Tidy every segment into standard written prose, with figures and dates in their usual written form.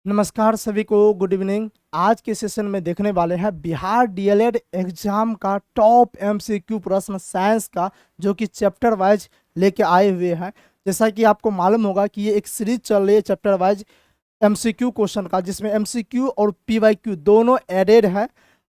नमस्कार सभी को, गुड इवनिंग। आज के सेशन में देखने वाले हैं बिहार डीएलएड एग्जाम का टॉप एमसीक्यू प्रश्न साइंस का, जो कि चैप्टर वाइज लेके आए हुए हैं। जैसा कि आपको मालूम होगा कि ये एक सीरीज चल रही है चैप्टर वाइज एमसीक्यू क्वेश्चन का, जिसमें एमसीक्यू और पीवाईक्यू दोनों एडेड है।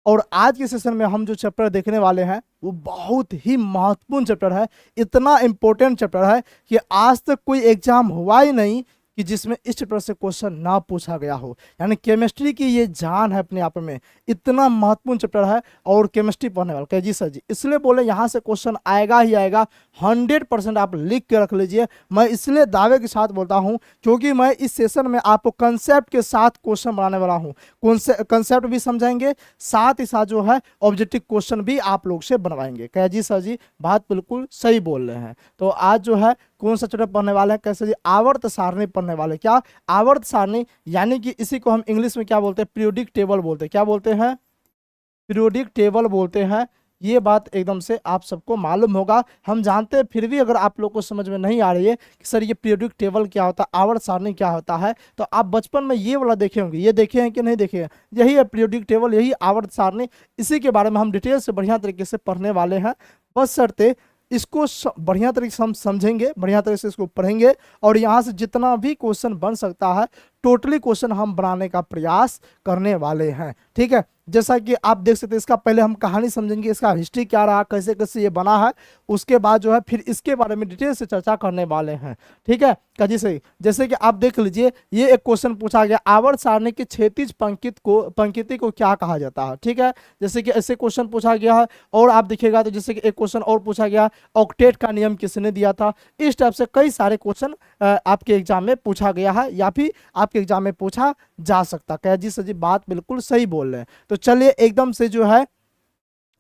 और आज के सेशन में हम जो चैप्टर देखने वाले हैं वो बहुत ही महत्वपूर्ण चैप्टर है। इतना इम्पोर्टेंट चैप्टर है कि आज तक कोई एग्जाम हुआ ही नहीं कि जिसमें इस चैप्टर से क्वेश्चन ना पूछा गया हो। यानी केमिस्ट्री की ये जान है अपने आप में, इतना महत्वपूर्ण चैप्टर है। और केमिस्ट्री पढ़ने वाला कहे जी सर जी, इसलिए बोले यहाँ से क्वेश्चन आएगा ही आएगा। 100% आप लिख के रख लीजिए। मैं इसलिए दावे के साथ बोलता हूँ क्योंकि मैं इस सेशन में आपको कंसेप्ट के साथ क्वेश्चन बनाने वाला हूँ। कंसेप्ट भी समझाएंगे, साथ ही साथ जो है ऑब्जेक्टिव क्वेश्चन भी आप लोग से बनवाएंगे। कहे जी सर जी, बात बिल्कुल सही बोल रहे हैं। तो आज जो है कौन सा चैप्टर पढ़ने वाले हैं? कैसे जी? आवर्त सारणी पढ़ने वाले। क्या आवर्त सारणी? यानी कि इसी को हम इंग्लिश में क्या बोलते हैं? पीरियोडिक टेबल बोलते हैं। क्या बोलते हैं? पीरियोडिक टेबल बोलते हैं। ये बात एकदम से आप सबको मालूम होगा, हम जानते हैं। फिर भी अगर आप लोग को समझ में नहीं आ रही है कि सर ये पीरियोडिक टेबल क्या होता है, आवर्त सारणी क्या होता है, तो आप बचपन में ये वाला देखे होंगे। ये देखे हैं कि नहीं देखे हैं? यही है पीरियोडिक टेबल, यही आवर्त सारणी। इसी के बारे में हम डिटेल से बढ़िया तरीके से पढ़ने वाले हैं। बस शर्ते इसको बढ़िया तरीके से हम समझेंगे, बढ़िया तरीके से इसको पढ़ेंगे, और यहाँ से जितना भी क्वेश्चन बन सकता है टोटली क्वेश्चन हम बनाने का प्रयास करने वाले हैं। ठीक है, जैसा कि आप देख सकते हैं, इसका पहले हम कहानी समझेंगे, इसका हिस्ट्री क्या रहा, कैसे कैसे ये बना है। उसके बाद जो है फिर इसके बारे में डिटेल से चर्चा करने वाले हैं। ठीक है काजी से, जैसे कि आप देख लीजिए, ये एक क्वेश्चन पूछा गया, आवर्त सारणी की क्षैतिज पंक्ति को क्या कहा जाता है। ठीक है, जैसे कि ऐसे क्वेश्चन पूछा गया है। और आप देखिएगा तो जैसे कि एक क्वेश्चन और पूछा गया, ऑक्टेट का नियम किसने दिया था। इस टाइप से कई सारे क्वेश्चन आपके एग्जाम में पूछा गया है, या फिर आपके एग्जाम में पूछा जा सकता है। जी सर जी, बात बिल्कुल सही बोल रहे हैं। तो चलिए एकदम से जो है,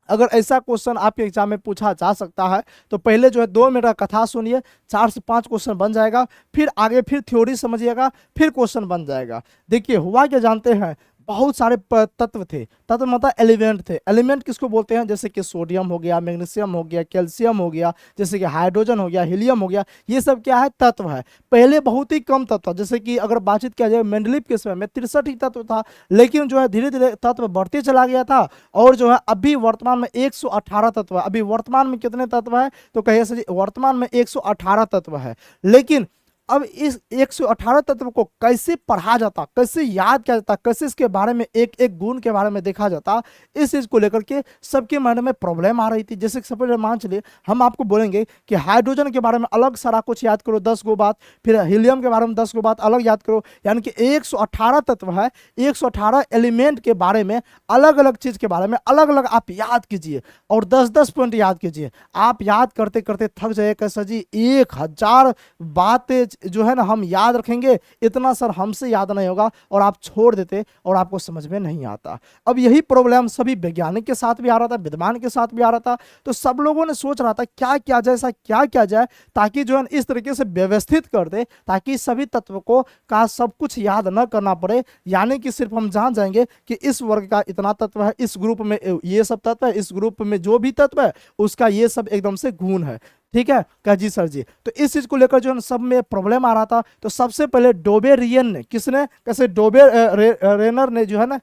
अगर ऐसा क्वेश्चन आपके एग्जाम में पूछा जा सकता है तो पहले जो है 2 मिनट का कथा सुनिए, 4 से 5 क्वेश्चन बन जाएगा। फिर आगे फिर थ्योरी समझिएगा, फिर क्वेश्चन बन जाएगा। देखिए हुआ क्या जानते हैं, बहुत सारे तत्व थे। तत्व मतलब एलिमेंट थे। एलिमेंट किसको बोलते हैं? जैसे कि सोडियम हो गया, मैग्नीशियम हो गया, कैल्शियम हो गया, जैसे कि हाइड्रोजन हो गया, हीलियम हो गया। ये सब क्या है? तत्व है। पहले बहुत ही कम तत्व था, जैसे कि अगर बातचीत किया जाए मेंडलीव के समय में 63 ही तत्व था। लेकिन जो है धीरे धीरे तत्व बढ़ते चला गया था, और जो है अभी वर्तमान में 118 तत्व है। अभी वर्तमान में कितने तत्व है? तो कहिए सर जी, वर्तमान में 118 तत्व है। लेकिन अब इस 118 तत्व को कैसे पढ़ा जाता, कैसे याद किया जाता, कैसे इसके बारे में एक एक गुण के बारे में देखा जाता, इस चीज को लेकर के सबके मन में प्रॉब्लम आ रही थी। जैसे सपोज मान चलिए हम आपको बोलेंगे कि हाइड्रोजन के बारे में अलग सारा कुछ याद करो 10 गो बात, फिर हीलियम के बारे में 10 गो बात अलग याद करो। यानी कि 118 तत्व है, 118 एलिमेंट के बारे में, अलग अलग चीज के बारे में अलग अलग आप याद कीजिए, और 10-10 पॉइंट याद कीजिए। आप याद करते करते थक जाइए। कैसा जी, 1000 बातें जो है ना हम याद रखेंगे, इतना सर हमसे याद नहीं होगा, और आप छोड़ देते और आपको समझ में नहीं आता। अब यही प्रॉब्लम सभी वैज्ञानिक के साथ भी आ रहा था, विद्वान के साथ भी आ रहा था। तो सब लोगों ने सोच रहा था क्या किया जाए, ऐसा क्या किया जाए ताकि जो है इस तरीके से व्यवस्थित कर दे, ताकि सभी तत्व को का सब कुछ याद न करना पड़े। यानी कि सिर्फ हम जान जाएंगे कि इस वर्ग का इतना तत्व है, इस ग्रुप में ये सब तत्व है, इस ग्रुप में जो भी तत्व है उसका ये सब एकदम से गुण है। ठीक है क्या जी सर जी? तो इस चीज को लेकर जो है सब में प्रॉब्लम आ रहा था। तो सबसे पहले डोबेरियन ने, किसने, कैसे रेनर ने जो है ना,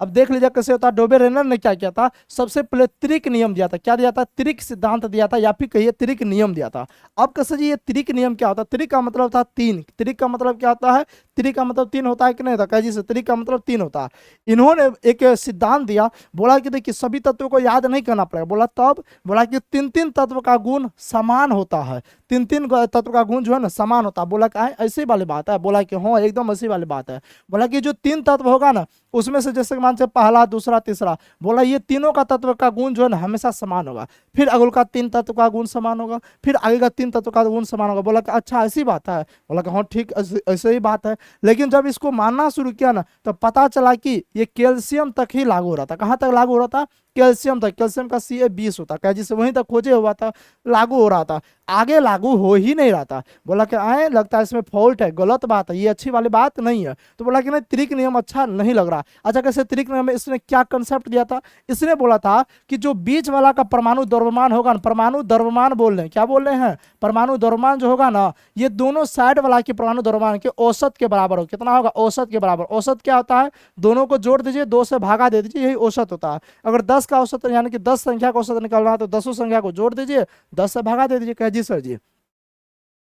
अब देख लीजिए कैसे होता है। डोबेरेनर ने क्या किया था, सबसे पहले त्रिक नियम दिया था। क्या दिया था? त्रिक सिद्धांत दिया था, या फिर कहिए त्रिक नियम दिया था। अब कैसे जी, ये त्रिक नियम क्या होता है? त्रिक का मतलब था तीन। त्रिक का मतलब क्या होता है? त्रिक का मतलब तीन होता है कि नहीं होता? क्या जी से, त्रिक का मतलब तीन होता है। इन्होंने एक सिद्धांत दिया, बोला कि देखिए सभी तत्वों को याद नहीं करना पड़ेगा। बोला तब, बोला कि तीन तीन तत्व का गुण समान होता है। तीन तीन तत्व का गुण जो है ना समान होता है। बोला क्या ऐसी वाली बात है? बोला कि हाँ एकदम ऐसी वाली बात है। बोला कि जो तीन तत्व होगा ना, उसमें से जैसे मान से पहला, दूसरा, तीसरा, बोला ये तीनों का तत्व का गुण जो है ना हमेशा समान होगा। फिर अगल का तीन तत्व का गुण समान होगा, फिर आगे का तीन तत्व का गुण समान होगा। बोला कि अच्छा ऐसी बात है? बोला कि हाँ ठीक ऐसे ही बात है। लेकिन जब इसको मानना शुरू किया ना, तो पता चला कि ये कैल्शियम तक ही लागू हो रहा था। कहाँ तक लागू हो रहा था? कैल्शियम था, कैल्शियम का Ca20 होता, क्या जिससे वहीं तक खोजे हुआ था, लागू हो रहा था, आगे लागू हो ही नहीं रहा था। बोला कि आए लगता है इसमें फॉल्ट है, गलत बात है, ये अच्छी वाली बात नहीं है। तो बोला कि नहीं त्रिक नियम अच्छा नहीं लग रहा। अच्छा कैसे त्रिक नियम में इसने क्या कंसेप्ट दिया था, इसने बोला था कि जो बीच वाला का परमाणु द्रव्यमान होगा ना, परमाणु द्रव्यमान बोल रहे हैं, क्या बोल रहे हैं, परमाणु द्रव्यमान जो होगा ना, ये दोनों साइड वाला के परमाणु द्रव्यमान के औसत के बराबर हो। कितना होगा, औसत के बराबर। औसत क्या होता है, दोनों को जोड़ दीजिए, 2 से भागा दे दीजिए, यही औसत होता है। अगर 10 का औसत यानी कि 10 संख्या का औसत निकल रहा है तो 10 संख्या को जोड़ दीजिए, 10 से भागा दे दीजिए। कह जी सर जी,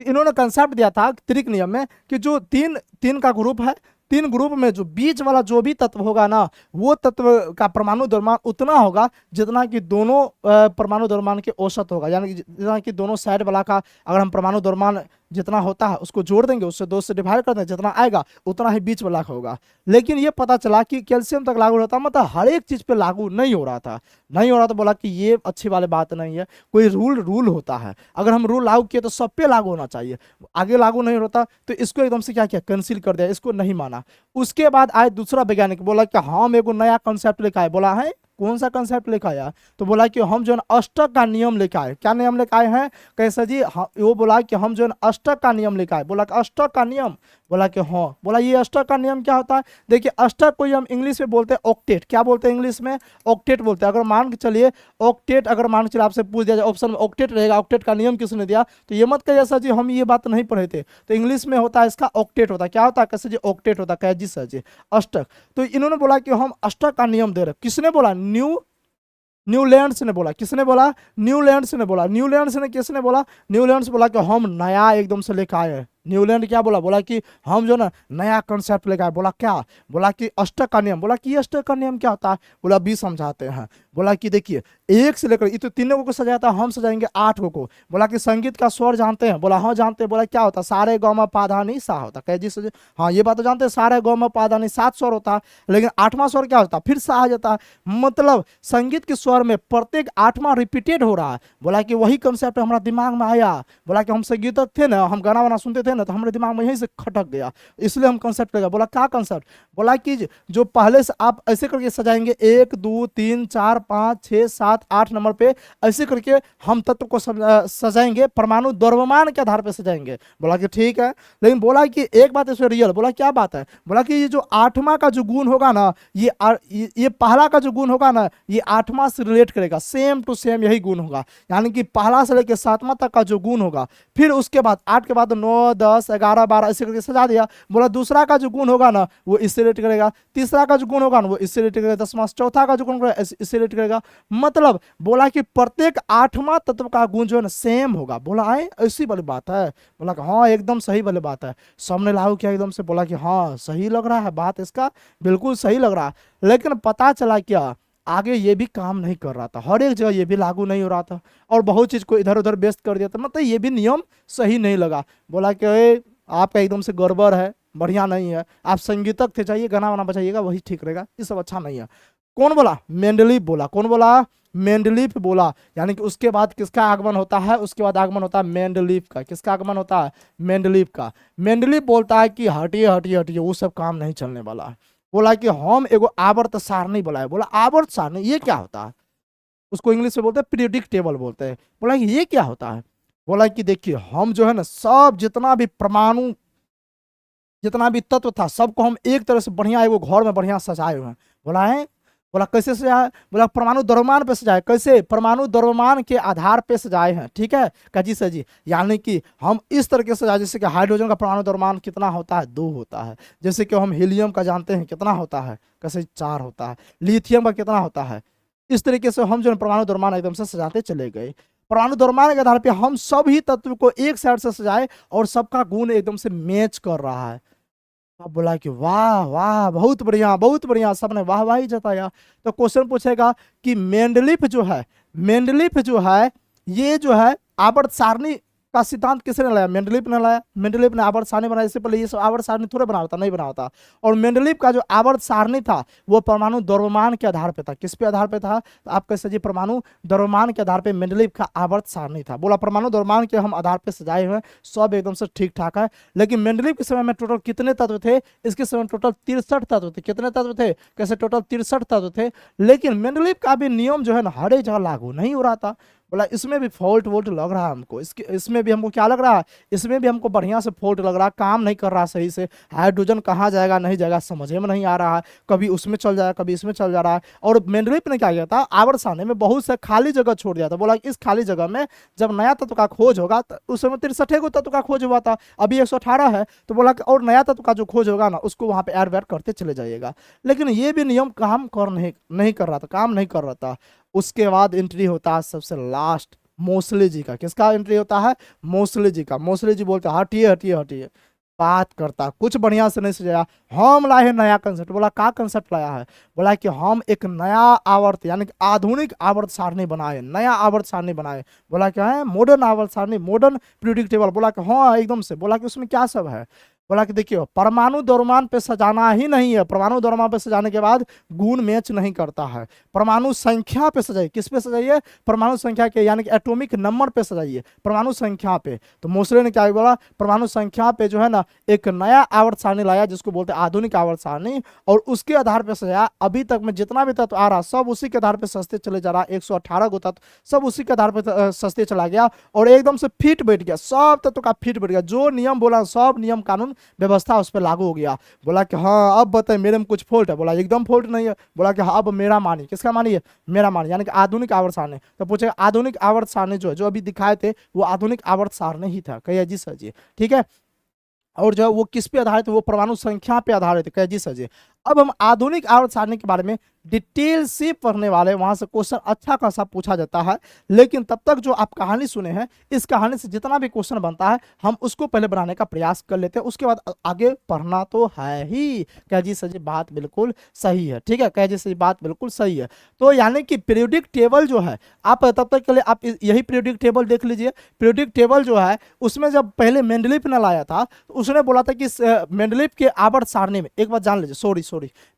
इन्होंने कंसेप्ट दिया था त्रिक नियम में कि जो तीन तीन का ग्रुप है, तीन ग्रुप में जो बीच वाला जो भी तत्व होगा ना, वो तत्व का परमाणु द्रव्यमान उतना होगा जितना कि दोनों परमाणु द्रव्यमान के औसत होगा, यानी कि जितना कि दोनों साइड वाला का अगर हम परमाणु द्रव्यमान जितना होता है उसको जोड़ देंगे, उससे 2 से डिवाइड कर देंगे, जितना आएगा उतना ही बीच वाला का होगा। लेकिन ये पता चला कि कैल्शियम तक लागू होता, मतलब हर एक चीज पे लागू नहीं हो रहा था, नहीं हो रहा। तो बोला कि ये अच्छी वाली बात नहीं है, कोई रूल होता है, अगर हम रूल लागू किए तो सब पे लागू होना चाहिए, आगे लागू नहीं होता तो इसको एकदम से क्या किया, कैंसिल कर दिया, इसको नहीं माना। उसके बाद आए दूसरा वैज्ञानिक, बोला कि हम एगो नया कंसेप्ट लेकर आए। बोला है कौन सा कंसेप्ट लेकर आया, तो बोला कि हम जो है अष्टक का नियम लेकर आए। क्या नियम लेकर आए हैं, कैसे जी, वो बोला कि हम जो है अष्टक का नियम लेकर आए। बोला कि अष्टक का नियम, बोला कि हाँ। बोला ये अष्टक का नियम क्या होता है, देखिए अष्टक को हम इंग्लिश में बोलते हैं ऑक्टेट। क्या बोलते हैं इंग्लिश में, ऑक्टेट बोलते हैं। अगर मान के चलिए ऑक्टेट, अगर मान के चलिए आपसे पूछ दिया जाए ऑप्शन में ऑक्टेट रहेगा, ऑक्टेट का नियम किसने दिया, तो ये मत कहिए सर जी हम ये बात नहीं पढ़े थे, तो इंग्लिश में होता है इसका ऑक्टेट होता है। क्या होता है, कैसे जी, ऑक्टेट होता है। क्या जी सर जी, अष्टक। तो इन्होंने बोला कि हम अष्टक का नियम दे रहे। किसने बोला, न्यूलैंड्स ने बोला। किसने बोला, न्यूलैंड्स ने बोला। न्यूलैंड्स ने किसने बोला, न्यूलैंड्स बोला कि हम नया एकदम से लेकर आए हैं। न्यूलैंड क्या बोला, बोला कि हम जो ना नया कंसेप्ट लेकर आए। बोला क्या, बोला कि अष्टक का नियम। बोला कि अष्टक का नियम क्या होता है, बोला भी समझाते हैं। बोला कि देखिए एक से लेकर, ये तो तीनों को सजाता है, हम सजाएंगे 8 को। बोला कि संगीत का स्वर जानते हैं, बोला हाँ जानते हैं। बोला क्या होता है, सारे ग म पा धा नी सा होता। कह जी सर, हाँ ये बात तो जानते हैं, सारे ग म पा धा नी 7 स्वर होता है, लेकिन 8वां स्वर क्या होता है, फिर सा आ जाता है। मतलब संगीत के स्वर में प्रत्येक 8वां रिपीटेड हो रहा है। बोला कि वही कंसेप्ट हमारा दिमाग में आया। बोला कि हम संगीतक थे ना, हम गाना वाना सुनते थे ना, तो हमारे दिमाग में यहीं से खटक गया, इसलिए हम कंसेप्ट लगा। बोला क्या कंसेप्ट, बोला कि जो पहले से आप ऐसे करके सजाएंगे 1 2 3 4 5 6 7 8 नंबर पे, ऐसे करके हम तत्व को सजाएंगे, परमाणु द्रव्यमान के आधार पे सजाएंगे। बोला कि ठीक है, लेकिन बोला कि एक बात इसमें रियल। बोला क्या बात है, बोला कि ये जो 8वां का जो गुण होगा ना, ये पहला का जो गुण होगा ना, ये 8वां से रिलेट करेगा, सेम टू सेम यही गुण होगा। यानी कि पहला से लेकर 7वां तक का जो गुण होगा, फिर उसके बाद 8 के बाद 9 10 11 12 ऐसे करके सजा दिया। बोला दूसरा का जो गुण होगा ना वो इससे रिलेट करेगा, तीसरा का जो गुण होगा ना वो इससे रिलेट करेगा, 10वां चौथा का जो गुण होगा इससे रिलेट करेगा। मतलब बोला कि प्रत्येक 8वां तत्व का गुण जो है ना सेम होगा। बोला आए ऐसी वाली बात है, बोला कि हाँ एकदम सही वाली बात है। सबने लागू किया एकदम से, बोला कि हाँ सही लग रहा है, बात इसका बिल्कुल सही लग रहा है। लेकिन पता चला क्या, आगे ये भी काम नहीं कर रहा था, हर एक जगह ये भी लागू नहीं हो रहा था, और बहुत चीज को इधर उधर व्यस्त कर दिया था, मतलब ये भी नियम सही नहीं लगा। बोला कि आपका एकदम से गड़बड़ है, बढ़िया नहीं है, आप संगीतक थे, चाहिए गाना वाना बजाइएगा वही ठीक रहेगा, ये सब अच्छा नहीं है। कौन बोला, मेंडलीफ बोला। कौन बोला, मेंडलीफ बोला। यानी कि उसके बाद किसका आगमन होता है, उसके बाद आगमन होता है मेंडलीफ का। किसका आगमन होता है, मेंडलीफ का। मेंडलीफ बोलता है कि हटिए हटिए हटिए, वो सब काम नहीं चलने वाला है। बोला कि हम एगो आवर्त सारणी बोला। बोला आवर्त सारणी ये क्या होता है, उसको इंग्लिश में बोलते हैं पीरियोडिक टेबल बोलते हैं। बोला कि ये क्या होता है, बोला कि देखिए हम जो है ना सब जितना भी परमाणु, जितना भी तत्व था, सबको हम एक तरह से बढ़िया एगो घर में बढ़िया सजाए हुए हैं। बोला है, बोला कैसे सजाए, बोला परमाणु द्रव्यमान पे सजाए। कैसे, परमाणु द्रव्यमान के आधार पे सजाए हैं। ठीक है काजी सर जी, यानी कि हम इस तरह के सजाए, जैसे कि हाइड्रोजन का परमाणु द्रव्यमान कितना होता है, 2 होता है। जैसे कि हम हीलियम का जानते हैं कितना होता है, कैसे 4 होता है। लिथियम का कितना होता है। इस तरीके से हम जो परमाणु द्रव्यमान एकदम से सजाते चले गए। परमाणु द्रव्यमान के आधार पे हम सभी तत्व को एक साइड से सजाए और सबका गुण एकदम से मैच कर रहा है। अब बोला कि वाह वाह बहुत बढ़िया बहुत बढ़िया, सबने वाह वाह ही जताया। तो क्वेश्चन पूछेगा कि मेंडलीफ जो है, मेंडलीफ जो है, ये जो है आवर्त सारणी का सिद्धांत किसने लाया? मेंडलीफ ने लाया। मेंडलीफ ने आवर्त सारणी बनाई। इससे पहले ये सब आवर्त सारणी थोड़े बना था, नहीं बना था। और मेंडलीफ का जो आवर्त सारणी था वो परमाणु द्रव्यमान के आधार पे था। किस पे आधार पे था? तो आप कह सकते परमाणु द्रव्यमान के आधार पे मेंडलीफ का आवर्त सारणी था। बोला परमाणु द्रव्यमान के हम आधार पे सजाए हुए, सब एकदम से ठीक ठाक है। लेकिन मेंडलीफ के समय में टोटल कितने तत्व थे? इसके समय टोटल 63 तत्व थे। कितने तत्व थे? कैसे टोटल 63 तत्व थे। लेकिन मेंडलीफ का भी नियम जो है ना हर एक जगह लागू नहीं हो रहा था। बोला इसमें भी फॉल्ट वोल्ट लग रहा है हमको। इसमें भी हमको क्या लग रहा है? इसमें भी हमको बढ़िया से फॉल्ट लग रहा है, काम नहीं कर रहा सही से। हाइड्रोजन कहाँ जाएगा नहीं जाएगा समझ में नहीं आ रहा है, कभी उसमें चल जाएगा कभी इसमें चल जा रहा है। और मेंडलीफ ने क्या किया था? आवर्त सारणी में बहुत से खाली जगह छोड़ दिया था। बोला इस खाली जगह में जब नया तत्व का खोज होगा, तो उस समय 63 को तत्व का खोज हुआ था, अभी 118 है। तो बोला और नया तत्व का जो खोज होगा ना उसको वहां पे ऐड वैड करते चले जाइएगा। लेकिन ये भी नियम काम कर नहीं कर रहा था, काम नहीं कर रहा था। उसके बाद एंट्री होता है सबसे लास्ट मोस्ले जी का। किसका एंट्री होता है? मोस्ले जी का। मोस्ले जी बोलते हटिए हटिए हटिए, बात करता कुछ बढ़िया से नहीं सजाया। हम लाए हैं नया कंसेप्ट। बोला का कंसेप्ट लाया है? बोला कि हम एक नया आवर्त यानी कि आधुनिक आवर्त सारणी बनाए, नया आवर्त सारणी बनाए। बोला क्या है? मॉडर्न आवर्त सारणी, मॉडर्न पीरियोडिक टेबल। बोला कि हाँ एकदम से। बोला कि उसमें क्या सब है? बोला कि देखिए परमाणु द्रव्यमान पे सजाना ही नहीं है। परमाणु द्रव्यमान पे सजाने के बाद गुण मैच नहीं करता है। परमाणु संख्या पे सजाइए। किस पे सजाइए? परमाणु संख्या के यानी कि एटॉमिक नंबर पे सजाइए, परमाणु संख्या पे। तो मोस्ले ने क्या बोला? परमाणु संख्या पे जो है ना एक नया आवर्त सारणी लाया जिसको बोलते हैं आधुनिक आवर्त सारणी, और उसके आधार पर सजाया। अभी तक में जितना भी तत्व आ रहा सब उसी के आधार पर सस्ते चले जा रहा। 118 गो तत्व सब उसी के आधार पर सस्ते चला गया और एकदम से फिट बैठ गया। सब तत्व का फिट बैठ गया। जो नियम बोला सब नियम कानून व्यवस्था उस पर लागू हो गया। बोला कि हाँ अब बताए मेरे में कुछ फॉल्ट है। बोला एकदम फॉल्ट नहीं है। बोला कि हाँ अब मेरा मानिए। किसका मानिए? मेरा मानिए, यानी कि आधुनिक आवर्त सारणी। तो पूछे आधुनिक आवर्त सारणी जो है जो अभी दिखाए थे वो आधुनिक आवर्त सारणी ही था। कहिए जी सर जी, ठीक है। और जो है वो किस पे आधारित? वो परमाणु संख्या पे आधारित है। कहिए जी सर जी। अब हम आधुनिक आवर्त सारणी के बारे में डिटेल से पढ़ने वाले, वहां से क्वेश्चन अच्छा खासा पूछा जाता है। लेकिन तब तक जो आप कहानी सुने हैं, इस कहानी से जितना भी क्वेश्चन बनता है हम उसको पहले बनाने का प्रयास कर लेते हैं, उसके बाद आगे पढ़ना तो है ही। कह जी सर जी बात बिल्कुल सही है, ठीक है। कह जी सर जी बात बिल्कुल सही है। तो यानी कि पीरियोडिक टेबल जो है, आप तब तक के लिए आप यही पीरियोडिक टेबल देख लीजिए। पीरियोडिक टेबल जो है उसमें जब पहले मेंडलीफ ने लाया था तो उसने बोला था कि मेंडलीफ के आवर्त सारणी में, एक बात जान लीजिए, सॉरी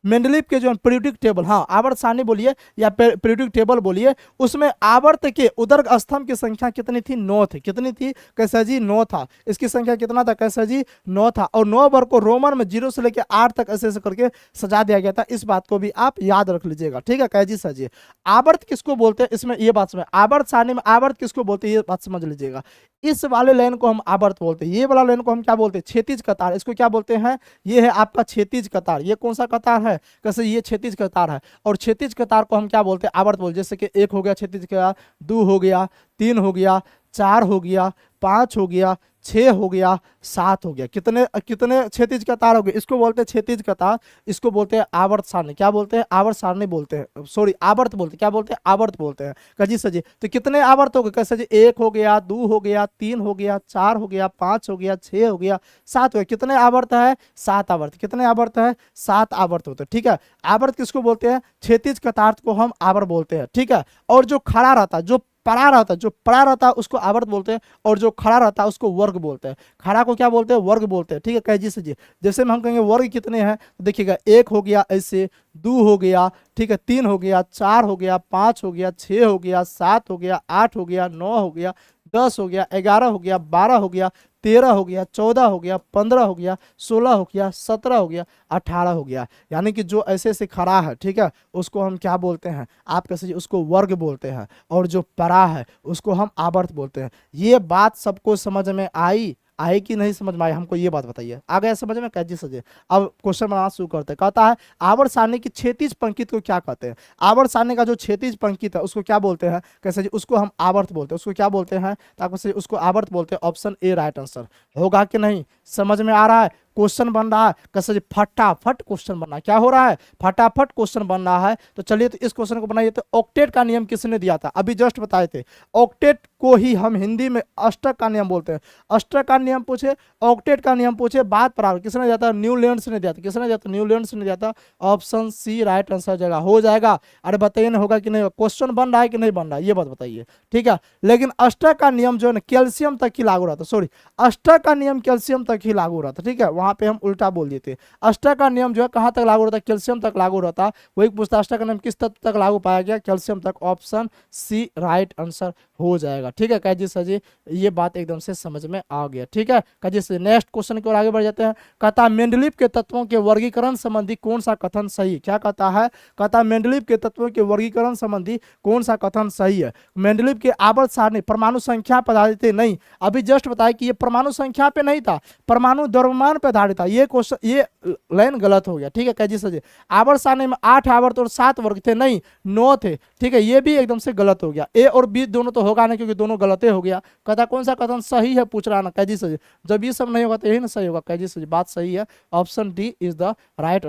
मेंडलीफ के जो पीरियोडिक टेबल, हाँ आवर्त सारणी बोलिए या पीरियोडिक टेबल बोलिए, उसमें आवर्त के उदर्ग स्तंभ की संख्या कितनी थी? 9 थी। कितनी थी कैसा जी? 9 था। इसकी संख्या कितना था कैसा जी? 9 था। और 9 वर्ग को रोमन में 0 से लेकर 8 तक ऐसे ऐसे करके सजा दिया गया था। इस बात को भी आप याद रख लीजिएगा, ठीक है। कह जी सर जी आवर्त किसको बोलते हैं? इसमें ये बात समझ, आवर्त सारणी में आवर्त किसको बोलते हैं ये बात समझ लीजिएगा। इस वाले लाइन को हम आवर्त बोलते हैं, ये वाला लाइन को हम क्या बोलते हैं? क्षैतिज कतार। इसको क्या बोलते हैं? ये है आपका क्षैतिज कतार। ये कौन सा कतार है? कैसे? ये क्षैतिज कतार है। और क्षैतिज कतार को हम क्या बोलते हैं? आवर्त बोलते हैं। जैसे कि 1 हो गया क्षैतिज कतार, 2 हो गया, 3 हो गया, 4 हो गया, 5 हो गया, 6 हो गया, 7 हो गया। कितने कितने क्षैतिज कतार हो गए? इसको बोलते हैं क्षैतिज कतार। इसको बोलते हैं आवर्त सारणी। क्या बोलते हैं? आवर्त सारणी बोलते हैं, सॉरी आवर्त बोलते हैं। क्या बोलते हैं? आवर्त बोलते हैं। कजी सजी तो कितने आवर्त हो गए? कैसे जी? 1 हो गया, 2 हो गया, 3 हो गया, 4 हो गया, 5 हो गया, 6 हो गया, 7 हो गया। कितने आवर्त है? 7 आवर्त। कितने आवर्त है? 7 आवर्त होते हैं, ठीक है। आवर्त किसको बोलते हैं? क्षैतिज कतार को हम आवर्त बोलते हैं, ठीक है। और जो खड़ा रहता है, जो पड़ा रहता है, जो पड़ा रहता है उसको आवर्त बोलते हैं, और जो खड़ा रहता है उसको वर्ग बोलते हैं। खड़ा को क्या बोलते हैं? वर्ग बोलते हैं, ठीक है। कह जी से जी जैसे में हम कहेंगे वर्ग कितने हैं तो देखिएगा 1 हो गया, ऐसे 2 हो गया, ठीक है, 3 हो गया, 4 हो गया, 5 हो गया, 6 हो गया, 7 हो गया, 8 हो गया, 9 हो गया, 10 हो गया, 11 हो गया, 12 हो गया, 13 हो गया, 14 हो गया, 15 हो गया, 16 हो गया, 17 हो गया, 18 हो गया। यानी कि जो ऐसे ऐसे खड़ा है, ठीक है, उसको हम क्या बोलते हैं? आप कैसे? उसको वर्ग बोलते हैं। और जो पड़ा है उसको हम आवर्त बोलते हैं। ये बात सबको समझ में आई कि नहीं समझ में आई? हमको ये बात बताइए। आ गया समझ में? कैसे सजे? अब क्वेश्चन बनाना शुरू करते हैं। कहता है आवर्त सारणी की क्षैतिज पंक्ति को क्या कहते हैं? आवर्त सारणी का जो क्षैतिज पंक्ति है उसको क्या बोलते हैं? कैसे जी? उसको हम आवर्त बोलते हैं। उसको क्या बोलते हैं? ताकि उसको आवर्त बोलते हैं। ऑप्शन ए राइट आंसर होगा कि नहीं? समझ में आ रहा है? क्वेश्चन बन रहा है कैसे जी, फटाफट क्वेश्चन बन रहा है। क्या हो रहा है, फटाफट क्वेश्चन बन रहा है। तो चलिए तो इस क्वेश्चन को बनाइए। तो ऑक्टेट का नियम किसने दिया था, अभी जस्ट बताए थे। ऑक्टेट को ही हम हिंदी में अष्टक का नियम बोलते हैं। अष्टक का नियम पूछे, ऑक्टेट का नियम पूछे, बात पर किसने दिया था, न्यूलैंड्स ने दिया था। किसने दिया था, न्यूलैंड्स ने दिया था। ऑप्शन सी राइट आंसर जगह हो जाएगा। अरे बताइए ना, होगा कि नहीं, क्वेश्चन बन रहा है कि नहीं बन रहा है, ये बात बताइए। ठीक है, लेकिन अष्टक का नियम जो है ना कैल्शियम तक ही लागू रहता, सॉरी, अष्टक का नियम कैल्शियम तक ही लागू रहता। ठीक है, वहां पे हम उल्टा बोल देते। अष्टक का नियम जो है कहां तक लागू रहता है, कैल्शियम तक लागू रहता। वही पूछता अष्टक का नियम किस तत्व तक लागू पाया गया, कैल्शियम तक। ऑप्शन सी राइट आंसर हो जाएगा। ठीक है कैजी सर जी, ये बात एकदम से समझ में आ गया। ठीक है कैजी सर, नेक्स्ट क्वेश्चन की ओर आगे बढ़ जाते हैं। कहता मेंडलीव के तत्वों के वर्गीकरण संबंधी कौन सा कथन सही है। क्या कहता है, कहता मेंडलीव के तत्वों के वर्गीकरण संबंधी कौन सा कथन सही है। मेंडलीव के आवर्त सारणी परमाणु संख्या पर आधारित नहीं, अभी जस्ट बताया कि ये परमाणु संख्या पे नहीं था, परमाणु द्रव्यमान पे आधारित था। ये क्वेश्चन, ये लाइन गलत हो गया। ठीक है कैजी सर जी, आवर्त सारणी में 8 आवर्त और 7 वर्ग थे, नहीं 9 थे। ठीक है, ये भी एकदम से गलत हो गया। ए और बी दोनों तो होगा नहीं, क्योंकि दोनों गलते हो गया। कहता कौन सा कथन सही है पूछ रहा ना कैजी सर जी, जब ये सब नहीं होगा तो यही ना सही होगा। कैजी सर जी बात सही है, option D is the right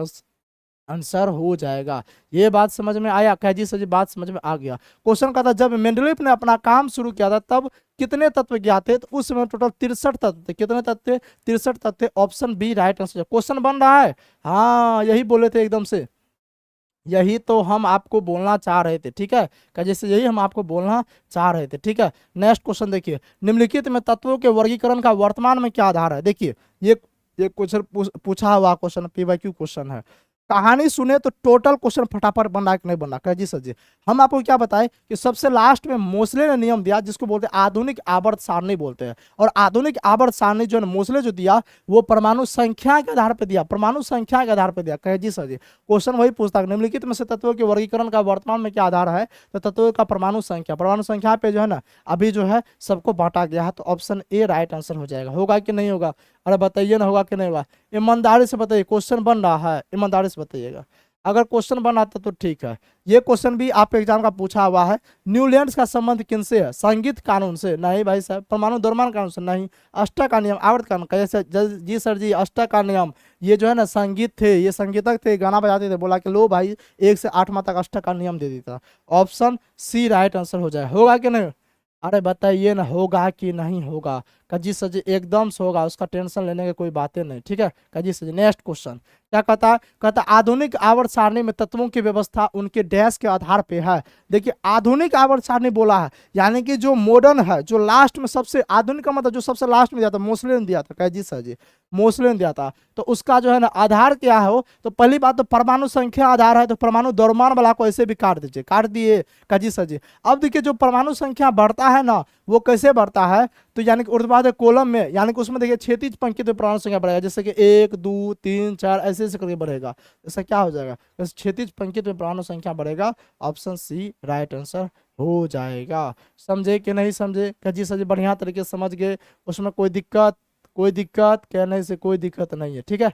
answer हो जाएगा। ये बात समझ में आया कैजी सर जी, बात समझ में आ गया। क्वेश्चन का था जब मेंडलीव ने अपना काम शुरू किया था तब कितने तत्व ज्ञात थे, तो उस समय टोटल 63 तत्व थे। कितने तत्व थे, 63 तत्व थे। Option B right answer. Question बन रहा है, हाँ यही बोले थे एकदम से, यही तो हम आपको बोलना चाह रहे थे। ठीक है, जैसे यही हम आपको बोलना चाह रहे थे। ठीक है, नेक्स्ट क्वेश्चन देखिए, निम्नलिखित में तत्वों के वर्गीकरण का वर्तमान में क्या आधार है। देखिए ये क्वेश्चन पूछा हुआ क्वेश्चन, पीवाईक्यू क्वेश्चन है। कहानी सुने तो टोटल क्वेश्चन फटाफट बन रहा है कि नहीं बन रहा। जी सर जी, हम आपको क्या बताएं कि सबसे लास्ट में मोसले ने नियम दिया जिसको बोलते हैं आधुनिक आवर्त सारणी बोलते हैं। और आधुनिक आवर्त सारणी जो है मोसले जो दिया वो परमाणु संख्या के आधार पर दिया, परमाणु संख्या के आधार पर दिया। कहे जी सर जी, क्वेश्चन वही पूछता है निम्नलिखित में से तत्वों के वर्गीकरण का वर्तमान में क्या आधार है, तो तत्वों का परमाणु संख्या, परमाणु संख्या पे जो है ना अभी जो है सबको बांटा गया है। तो ऑप्शन ए राइट आंसर हो जाएगा। होगा कि नहीं होगा, अरे बताइए ना, होगा कि नहीं होगा, ईमानदारी से बताइए। क्वेश्चन बन रहा है, ईमानदारी से बताइएगा। अगर क्वेश्चन बन आता तो ठीक है। ये क्वेश्चन भी आप एग्जाम का पूछा हुआ है। न्यूलैंड्स का संबंध किनसे है, संगीत कानून से, नहीं भाई साहब। परमाणु द्रव्यमान कानून से, नहीं। अष्टक का नियम, आवर्त कानून, कैसे जी सर जी, अष्टक का नियम ये जो है ना संगीत थे, ये संगीतक थे, गाना बजाते थे, बोला कि लो भाई 1 से 8 तक अष्टक का नियम दे देता। ऑप्शन सी राइट आंसर हो जाए। होगा कि नहीं, अरे बताइए ना, होगा कि नहीं होगा। कजी सर जी एकदम से होगा, उसका टेंशन लेने की कोई बातें नहीं। ठीक है कजी सर जी, नेक्स्ट क्वेश्चन क्या कहता है, कहता आधुनिक आवर्त सारणी में तत्वों की व्यवस्था उनके डैश के आधार पे है। देखिए आधुनिक आवर्त सारणी बोला है, यानी कि जो मॉडर्न है, जो लास्ट में सबसे आधुनिक का मतलब जो सबसे लास्ट में दिया था, मोसले ने दिया था। कहे जी सर जी, मोसले ने दिया था। तो उसका जो है ना आधार क्या है, हो तो पहली बात तो परमाणु संख्या आधार है, तो परमाणु द्रव्यमान वाला को ऐसे भी काट दीजिए, काट दिए कजी सर जी। अब देखिए जो परमाणु संख्या बढ़ता है ना, वो कैसे बढ़ता है, तो यानी कि उर्ध्वाधर कॉलम में, यानी कि उसमें देखिए क्षैतिज पंक्ति में परमाणु संख्या बढ़ेगा, जैसे कि 1 2 3 4 ऐसे ऐसे करके बढ़ेगा। ऐसा क्या हो जाएगा, क्षैतिज पंक्ति में परमाणु संख्या बढ़ेगा। ऑप्शन सी राइट आंसर हो जाएगा। समझे कि नहीं समझे, कजी सजी बढ़िया तरीके से समझ गए, उसमें कोई दिक्कत कहने से कोई दिक्कत नहीं है। ठीक है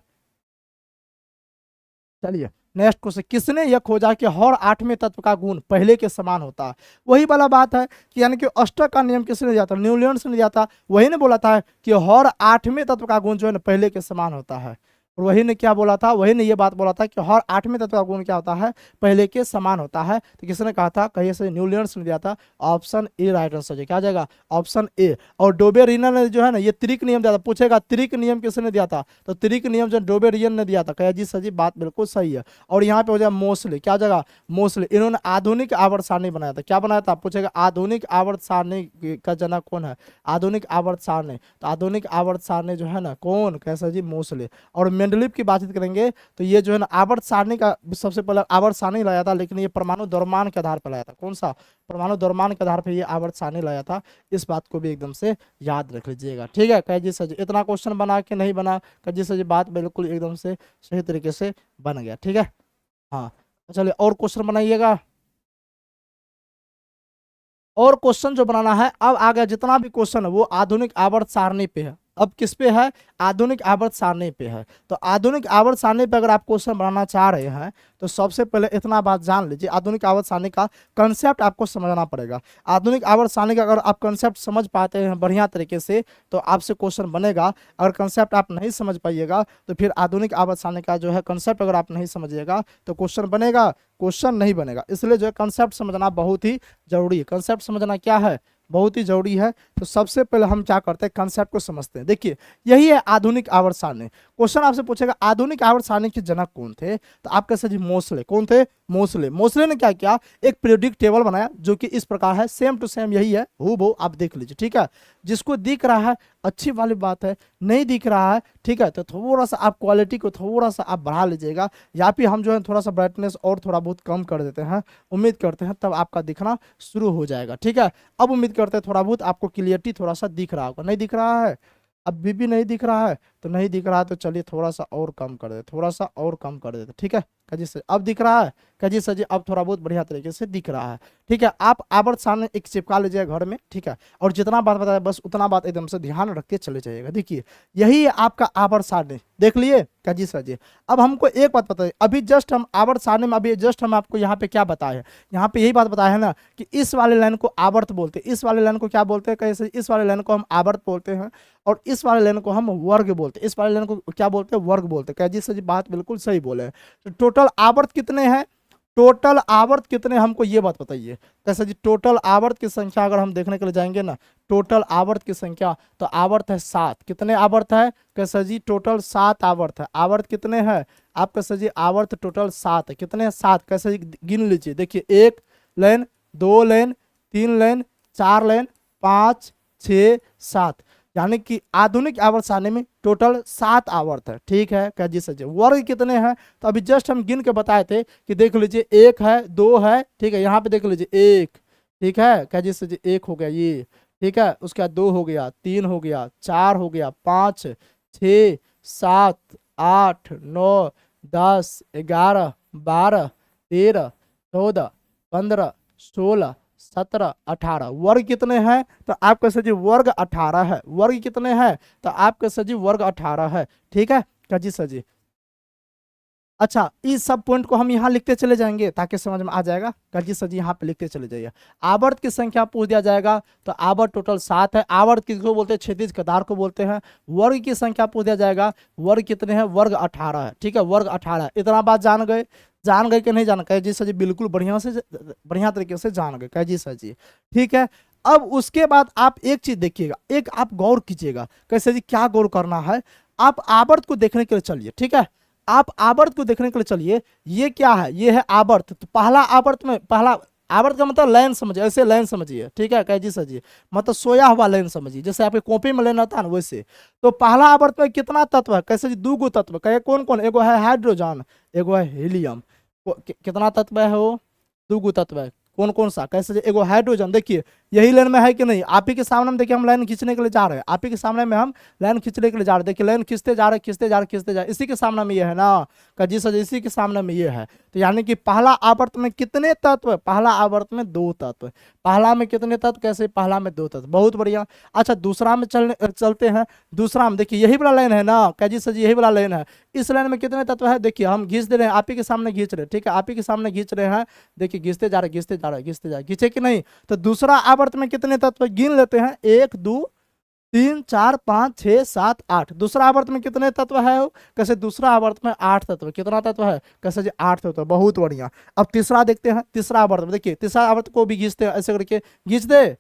चलिए नेक्स्ट क्वेश्चन, किसने यह खोजा कि हर 8वें तत्व का गुण पहले के समान होता है। वही वाला बात है कि यानी कि अष्टक का नियम किसने दिया था, न्यूलैंड्स ने दिया था। वही ने बोला था कि हर 8वें तत्व का गुण जो है ना पहले के समान होता है। और वही ने क्या बोला था, वही ने ये बात बोला था कि हर 8वें तत्व का गुण क्या होता है, पहले के समान होता है। तो किसने कहा था, कहिए से न्यूलैंड्स ने दिया था। ऑप्शन ए राइट आंसर क्या आ जाएगा, ऑप्शन ए। और डोबेरियन ने जो है ना ये त्रिक नियम दिया था, पूछेगा त्रिक नियम किसने दिया था, तो त्रिक नियम जो डोबेरियन ने दिया था। कहे जी सर जी बात बिल्कुल सही है। और यहाँ पे हो जाए मोसले, क्या जगह मोसले, इन्होंने आधुनिक आवर्त सारणी बनाया था। क्या बनाया था, पूछेगा आधुनिक आवर्त सारणी का जनक कौन है, आधुनिक आवर्त सारणी। तो आधुनिक आवर्त सारणी जो है ना कौन, कैसा जी मोसले। और मेंडलीव की बातचीत करेंगे तो ये जो है ना आवर्त सारणी का सबसे पहले आवर्त सारणी लाया था, लेकिन ये परमाणु द्रव्यमान के आधार पर लाया था। कौन सा, परमाणु द्रव्यमान के आधार पर ये आवर्त सारणी लाया था। इस बात को भी एकदम से याद रख लीजिएगा। ठीक है कह जी सर जी, इतना क्वेश्चन बना कि नहीं बना, कह जी सर जी बात बिल्कुल एकदम से सही तरीके से बन गया। ठीक है हाँ चलिए और क्वेश्चन बनाइएगा। और क्वेश्चन जो बनाना है, अब आ गया जितना भी क्वेश्चन है वो आधुनिक आवर्त सारणी पे है। अब किस पे है, आधुनिक आवर्त सारणी पे है। तो आधुनिक आवर्त सारणी पे अगर आप क्वेश्चन बनाना चाह रहे हैं तो सबसे पहले इतना बात जान लीजिए, आधुनिक आवर्त सारणी का कंसेप्ट आपको समझना पड़ेगा। आधुनिक आवर्त सारणी का अगर आप कंसेप्ट समझ पाते हैं बढ़िया तरीके से तो आपसे क्वेश्चन बनेगा। अगर कंसेप्ट आप नहीं समझ पाइएगा तो फिर आधुनिक आवर्त सारणी का जो है कंसेप्ट अगर आप नहीं समझिएगा तो क्वेश्चन बनेगा, क्वेश्चन नहीं बनेगा। इसलिए जो है कंसेप्ट समझना बहुत ही जरूरी है। कंसेप्ट समझना क्या है, बहुत ही जरूरी है। तो सबसे पहले हम क्या करते हैं, कंसेप्ट को समझते हैं। देखिए यही है आधुनिक आवर्त सारणी। क्वेश्चन आपसे पूछेगा आधुनिक आवर्त सारणी के जनक कौन थे, तो आप कह सकते मोसले। कौन थे, मोसले। मोसले ने क्या किया, एक पीरियोडिक टेबल बनाया जो कि इस प्रकार है, सेम टू सेम यही है, हूबहू आप देख लीजिए, ठीक है। जिसको दिख रहा है अच्छी वाली बात है, नहीं दिख रहा है ठीक है तो थोड़ा सा आप क्वालिटी को थोड़ा सा आप बढ़ा लीजिएगा, या फिर हम जो है थोड़ा सा ब्राइटनेस और थोड़ा बहुत कम कर देते हैं। उम्मीद करते हैं तब आपका दिखना शुरू हो जाएगा, ठीक है। अब उम्मीद करते हैं थोड़ा बहुत आपको क्लियरिटी थोड़ा सा दिख रहा होगा। नहीं दिख रहा है, अभी भी नहीं दिख रहा है, तो नहीं दिख रहा है तो चलिए थोड़ा सा और कम कर देते, थोड़ा सा और कम कर देते, ठीक है। कजी सर अब दिख रहा है, कजी सर जी अब थोड़ा बहुत बढ़िया तरीके से दिख रहा है, ठीक है। आप आवर्त सारणी एक चिपका लीजिएगा घर में, ठीक है। और जितना बात बताया बस उतना बात एकदम से ध्यान रख के चले जाइएगा। देखिए यही है आपका आवर्त सारणी, देख लिए कजी सर जी। अब हमको एक बात बताइए, अभी जस्ट हम आवर्त सारणी में अभी जस्ट हम आपको यहाँ पे क्या बताए हैं, यहाँ पे यही बात बताया है ना कि इस वाले लाइन को आवर्त बोलते हैं, इस वाले लाइन को क्या बोलते हैं, कैसे इस वाले लाइन को हम आवर्त बोलते हैं और इस वाले लाइन को हम वर्ग बोलते हैं, इस वाले लाइन को क्या बोलते हैं, वर्ग बोलते हैं। कजी सर जी बात बिल्कुल सही बोले हैं। तो टोटल आवर्त कितने हैं, टोटल आवर्त कितने हमको ये बात बताइए। कैसे जी टोटल आवर्त की संख्या अगर हम देखने के लिए जाएंगे ना, टोटल आवर्त की संख्या तो आवर्त है 7। कितने आवर्त है, कैसे जी टोटल 7 आवर्त है। आवर्त कितने हैं आप कैसे जी, आवर्त टोटल 7 है। कितने 7 कैसे जी गिन लीजिए। देखिए 1 लाइन, 2 लाइन, 3 लाइन, 4 लाइन, 5 6 7, यानी कि आधुनिक आवर्त सारणी में टोटल 7 आवर्त है, ठीक है। क्या जी सर जी वर्ग कितने हैं, तो अभी जस्ट हम गिन के बताए थे कि देख लीजिए 1 है, 2 है, ठीक है। यहाँ पे देख लीजिए 1, ठीक है। क्या जी सर जी 1 हो गया ये, ठीक है। उसके बाद 2 हो गया, 3 हो गया, 4 हो गया, 5 6 7 8 9 10 11 12 13 14 15 16 17 18 वर्ग कितने हैं, तो आपका सर जी वर्ग 18 है। वर्ग कितने हैं, तो आपका सर जी वर्ग 18 है, ठीक है। क्या जी सर जी अच्छा, इस सब पॉइंट को हम यहाँ लिखते चले जाएंगे ताकि समझ में आ जाएगा। जी सर जी यहाँ पे लिखते चले जाइए। आवर्त की संख्या पूछ दिया जाएगा तो आवर्त टोटल 7 है। आवर्त किसको बोलते हैं, क्षैतिज कतार को बोलते हैं। वर्ग की संख्या पूछ दिया जाएगा, वर्ग कितने हैं, वर्ग 18 है, ठीक है। वर्ग 18, इतना बात जान गए, जान गए कि नहीं जान गए जी सर जी, बिल्कुल बढ़िया तरीके से जान गए। कह जी सर जी ठीक है। अब उसके बाद आप एक चीज देखिएगा, एक आप गौर कीजिएगा। कैसे जी क्या गौर करना है, आप आवर्त को देखने के लिए चलिए, ठीक है। आप आवर्त को देखने के लिए चलिए, ये क्या है, ये है आवर्त। तो पहला आवर्त में, पहला आवर्त का मतलब लाइन समझिए, ऐसे लाइन समझिए, ठीक है। कह जी सर जी मतलब सोया हुआ लाइन समझिए, जैसे आपके कॉपी में लाइन आता है ना वैसे। तो पहला आवर्त में कितना तत्व है, कैसे जी 2 गो तत्व। कहे कौन कौन, एगो है हाइड्रोजन, एगो है हीलियम। कितना तत्व है वो, 2 गो तत्व है। कौन कौन सा, कैसे जी एगो हाइड्रोजन, देखिए यही लाइन में है कि नहीं, आप ही के सामने में देखिए हम लाइन खींचने के लिए जा रहे हैं, आप ही के सामने में हम लाइन खींचने के लिए जा रहे हैं। देखिए लाइन खींचते जा रहे, खींचते जा रहे, खींचते जा रहे, इसी के सामने में ये है ना। का जी सर इसी के सामने में ये है। तो यानी कि पहला आवर्त में कितने तत्व, पहला आवर्त में 2 तत्व। पहला में कितने तत्व, कैसे पहला में 2 तत्व, बहुत बढ़िया। अच्छा दूसरा में चलते हैं। दूसरा में देखिए यही वाला लाइन है ना, का जी सर यही वाला लाइन है। इस लाइन में कितने तत्व है, देखिए हम घींच दे रहे हैं, आप ही के सामने घींच रहे हैं, ठीक है। आप ही के सामने घींच रहे हैं, देखिए घिसते जा रहे, घिसते जा रहे, घिसते जा रहे, घिंचे कि नहीं। तो दूसरा आवर्त में कितने तत्व गिन लेते हैं, 1 2 3 4 5 6 7 8। दूसरा आवर्त में कितने तत्व है, कैसे दूसरा आवर्त में 8 तत्व। कितना तत्व है, कैसे जी 8 तत्व, बहुत बढ़िया। अब तीसरा देखते हैं, तीसरा आवर्त में देखिए तीसरा आवर्त को भी घींचते हैं, ऐसे करके घींच दे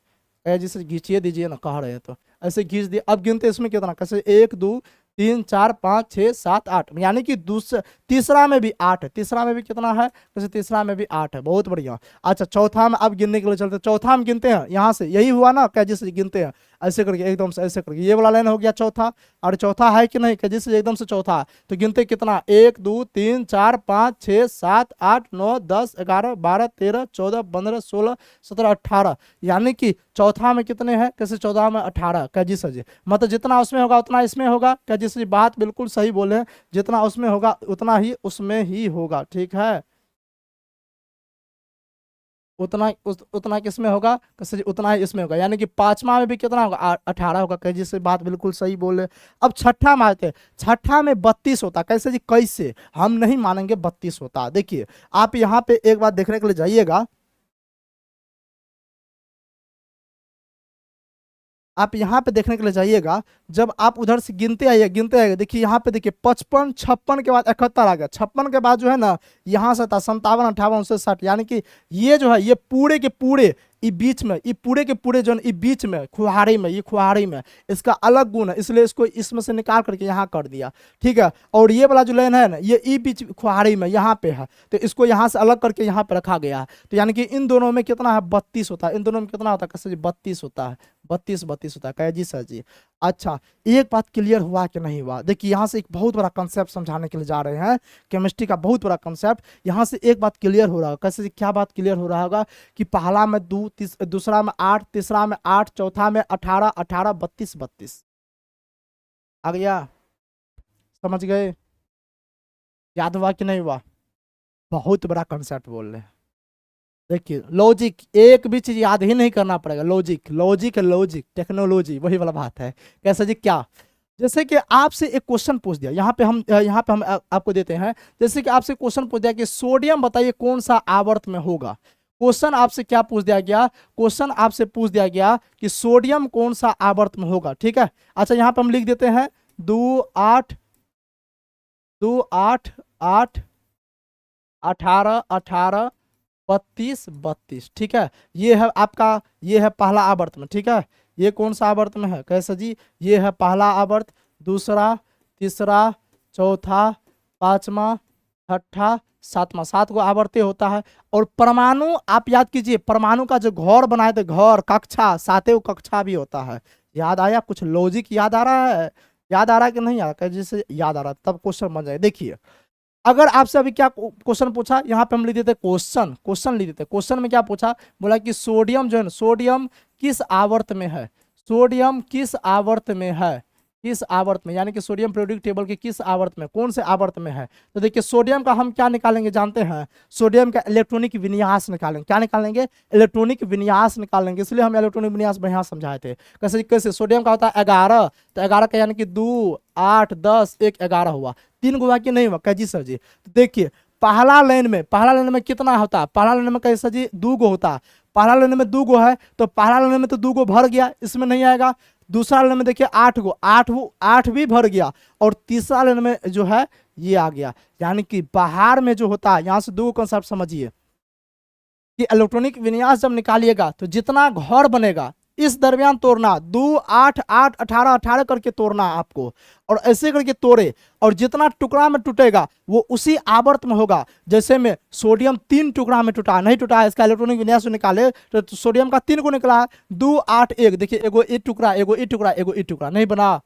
जिसे घींचिए दीजिए ना, कह रहे हैं तो ऐसे घींच दिए। अब गिनते इसमें कितना, कैसे 1 2 3 4 5 6 7 8, यानी कि दूसरा तीसरा में भी 8 है। तीसरा में भी कितना है, जैसे तीसरा में भी 8 है, बहुत बढ़िया। अच्छा चौथा में अब गिनने के लिए चलते, चौथा में गिनते हैं, यहाँ से यही हुआ ना, क्या जिससे गिनते हैं ऐसे करके एकदम से, ऐसे करके ये वाला लाइन हो गया चौथा। और चौथा है कि नहीं, क्या जिससे एकदम से चौथा। तो गिनते कितना, 1 2 3 4 5 6 7 8 9 10 11 12 13 14 15 16 17 18, यानी कि चौथा में कितने हैं, कैसे चौथा में 18। क्या जी सर जी मतलब जितना उसमें होगा उतना इसमें होगा। क्या जी सर जी बात बिल्कुल सही बोले, जितना उसमें होगा उतना ही उसमें ही होगा, ठीक है। उतना किस में होगा कैसे जी, उतना ही इसमें होगा, यानी कि पांचवा में भी कितना होगा 18 होगा। कैसे जी बात बिल्कुल सही बोल रहे। अब छठा में आते हैं, छठा में 32 होता। कैसे जी, कैसे हम नहीं मानेंगे 32 होता। देखिए आप यहाँ पे एक बात देखने के लिए जाइएगा, आप यहाँ पे देखने के लिए जाइएगा, जब आप उधर से गिनते आइए, देखिए यहाँ पे देखिए 55 56 के बाद 71 आ गया, 56 के बाद जो है ना यहाँ से था 57 58 59 यानी कि ये जो है ये पूरे के पूरे ये बीच में, ये पूरे के पूरे जो है ये बीच में खुहारी में, ये खुहारी में इसका अलग गुण है, इसलिए इसको इसमें से निकाल करके यहाँ कर दिया। ठीक है, और ये वाला जो लाइन है ना ये ई बीच खुहारी में यहाँ पे है, तो इसको यहाँ से अलग करके यहाँ पे रखा गया है। तो यानी कि इन दोनों में कितना है 32 होता है, इन दोनों में कितना होता है कैसे जी 32 होता है, 32 होता है। कहे जी सर जी। अच्छा, एक बात क्लियर हुआ कि नहीं हुआ? देखिए यहाँ से एक बहुत बड़ा कंसेप्ट समझाने के लिए जा रहे हैं, केमिस्ट्री का बहुत बड़ा कंसेप्ट। यहाँ से एक बात क्लियर हो रहा होगा, कैसे क्या बात क्लियर हो रहा होगा कि पहला में 2, दूसरा में 8, तीसरा में 8, चौथा में 18, 18 32 32 आ गया। समझ गए? याद हुआ कि नहीं हुआ? बहुत बड़ा कंसेप्ट बोल रहे हैं। देखिए लॉजिक, एक भी चीज याद ही नहीं करना पड़ेगा, लॉजिक लॉजिक लॉजिक टेक्नोलॉजी वही वाला बात है। कैसे जी, क्या जैसे कि आपसे एक क्वेश्चन पूछ दिया, यहाँ पे हम आपको देते हैं, जैसे कि आपसे क्वेश्चन पूछ दिया कि सोडियम बताइए कौन सा आवर्त में होगा। क्वेश्चन आपसे क्या पूछ दिया गया? क्वेश्चन आपसे पूछ दिया गया कि सोडियम कौन सा आवर्त में होगा। ठीक है, अच्छा यहाँ पे हम लिख देते हैं 2 8 2 8 8 18 18 32 32। ठीक है, ये है आपका, ये है पहला आवर्त में। ठीक है, ये कौन सा आवर्त में है कैसे जी? ये है पहला आवर्त, दूसरा, तीसरा, चौथा, पांचवा, छठा, सातवां, 7 गो आवर्ती होता है। और परमाणु आप याद कीजिए, परमाणु का जो घर बनाए थे, घर कक्षा, 7 कक्षा भी होता है। याद आया? कुछ लॉजिक याद आ रहा है? याद आ रहा है कि नहीं आ रहा? जैसे याद आ रहा है तब क्वेश्चन बन जाए। देखिए अगर आपसे अभी क्या क्वेश्चन पूछा, यहाँ पे हम लिख देते क्वेश्चन लिख देते। क्वेश्चन में क्या पूछा? बोला कि सोडियम जो है ना, सोडियम किस आवर्त में है, सोडियम किस आवर्त में है, किस आवर्त में, यानी कि सोडियम पीरियोडिक टेबल के किस आवर्त में, कौन से आवर्त में है। तो देखिए सोडियम का हम क्या निकालेंगे जानते हैं? सोडियम का इलेक्ट्रॉनिक विन्यास निकालेंगे। क्या निकालेंगे? इलेक्ट्रॉनिक विन्यास निकालेंगे। इसलिए हम इलेक्ट्रॉनिक विन्यास बढ़िया समझाए थे। कैसे कैसे? सोडियम का होता है 11, तो 11 का यानी कि 2 8 10 1 11 हुआ। 3 गो हुआ कि नहीं हुआ? कह जी सर जी। तो देखिए पहला लाइन में कितना होता है? पहला लाइन में कैसे जी 2 गो होता है। पहला लाइन में 2 गो है, तो पहला लाइन में तो 2 गो भर गया, इसमें नहीं आएगा। दूसरा लाइन में देखिए 8 गो, 8 भी भर गया, और तीसरा लाइन में जो है ये आ गया। यानी कि बाहर में जो होता है, यहां से 2 कंसेप्ट समझिए कि इलेक्ट्रॉनिक विन्यास जब निकालिएगा तो जितना घर बनेगा इस दरमियान तोड़ना, 2 8 8 18 18 करके तोड़ना आपको, और ऐसे करके तोड़े, और जितना टुकड़ा में टूटेगा वो उसी आवर्त में होगा। जैसे में सोडियम 3 टुकड़ा में टूटा, नहीं टूटा है, इसका इलेक्ट्रॉनिक विन्यास निकाले तो सोडियम का 3 को निकला है, 2 8 1। देखिए एगो ई टुकड़ा, एगो ई टुकड़ा, एगो ई टुकड़ा, नहीं बना,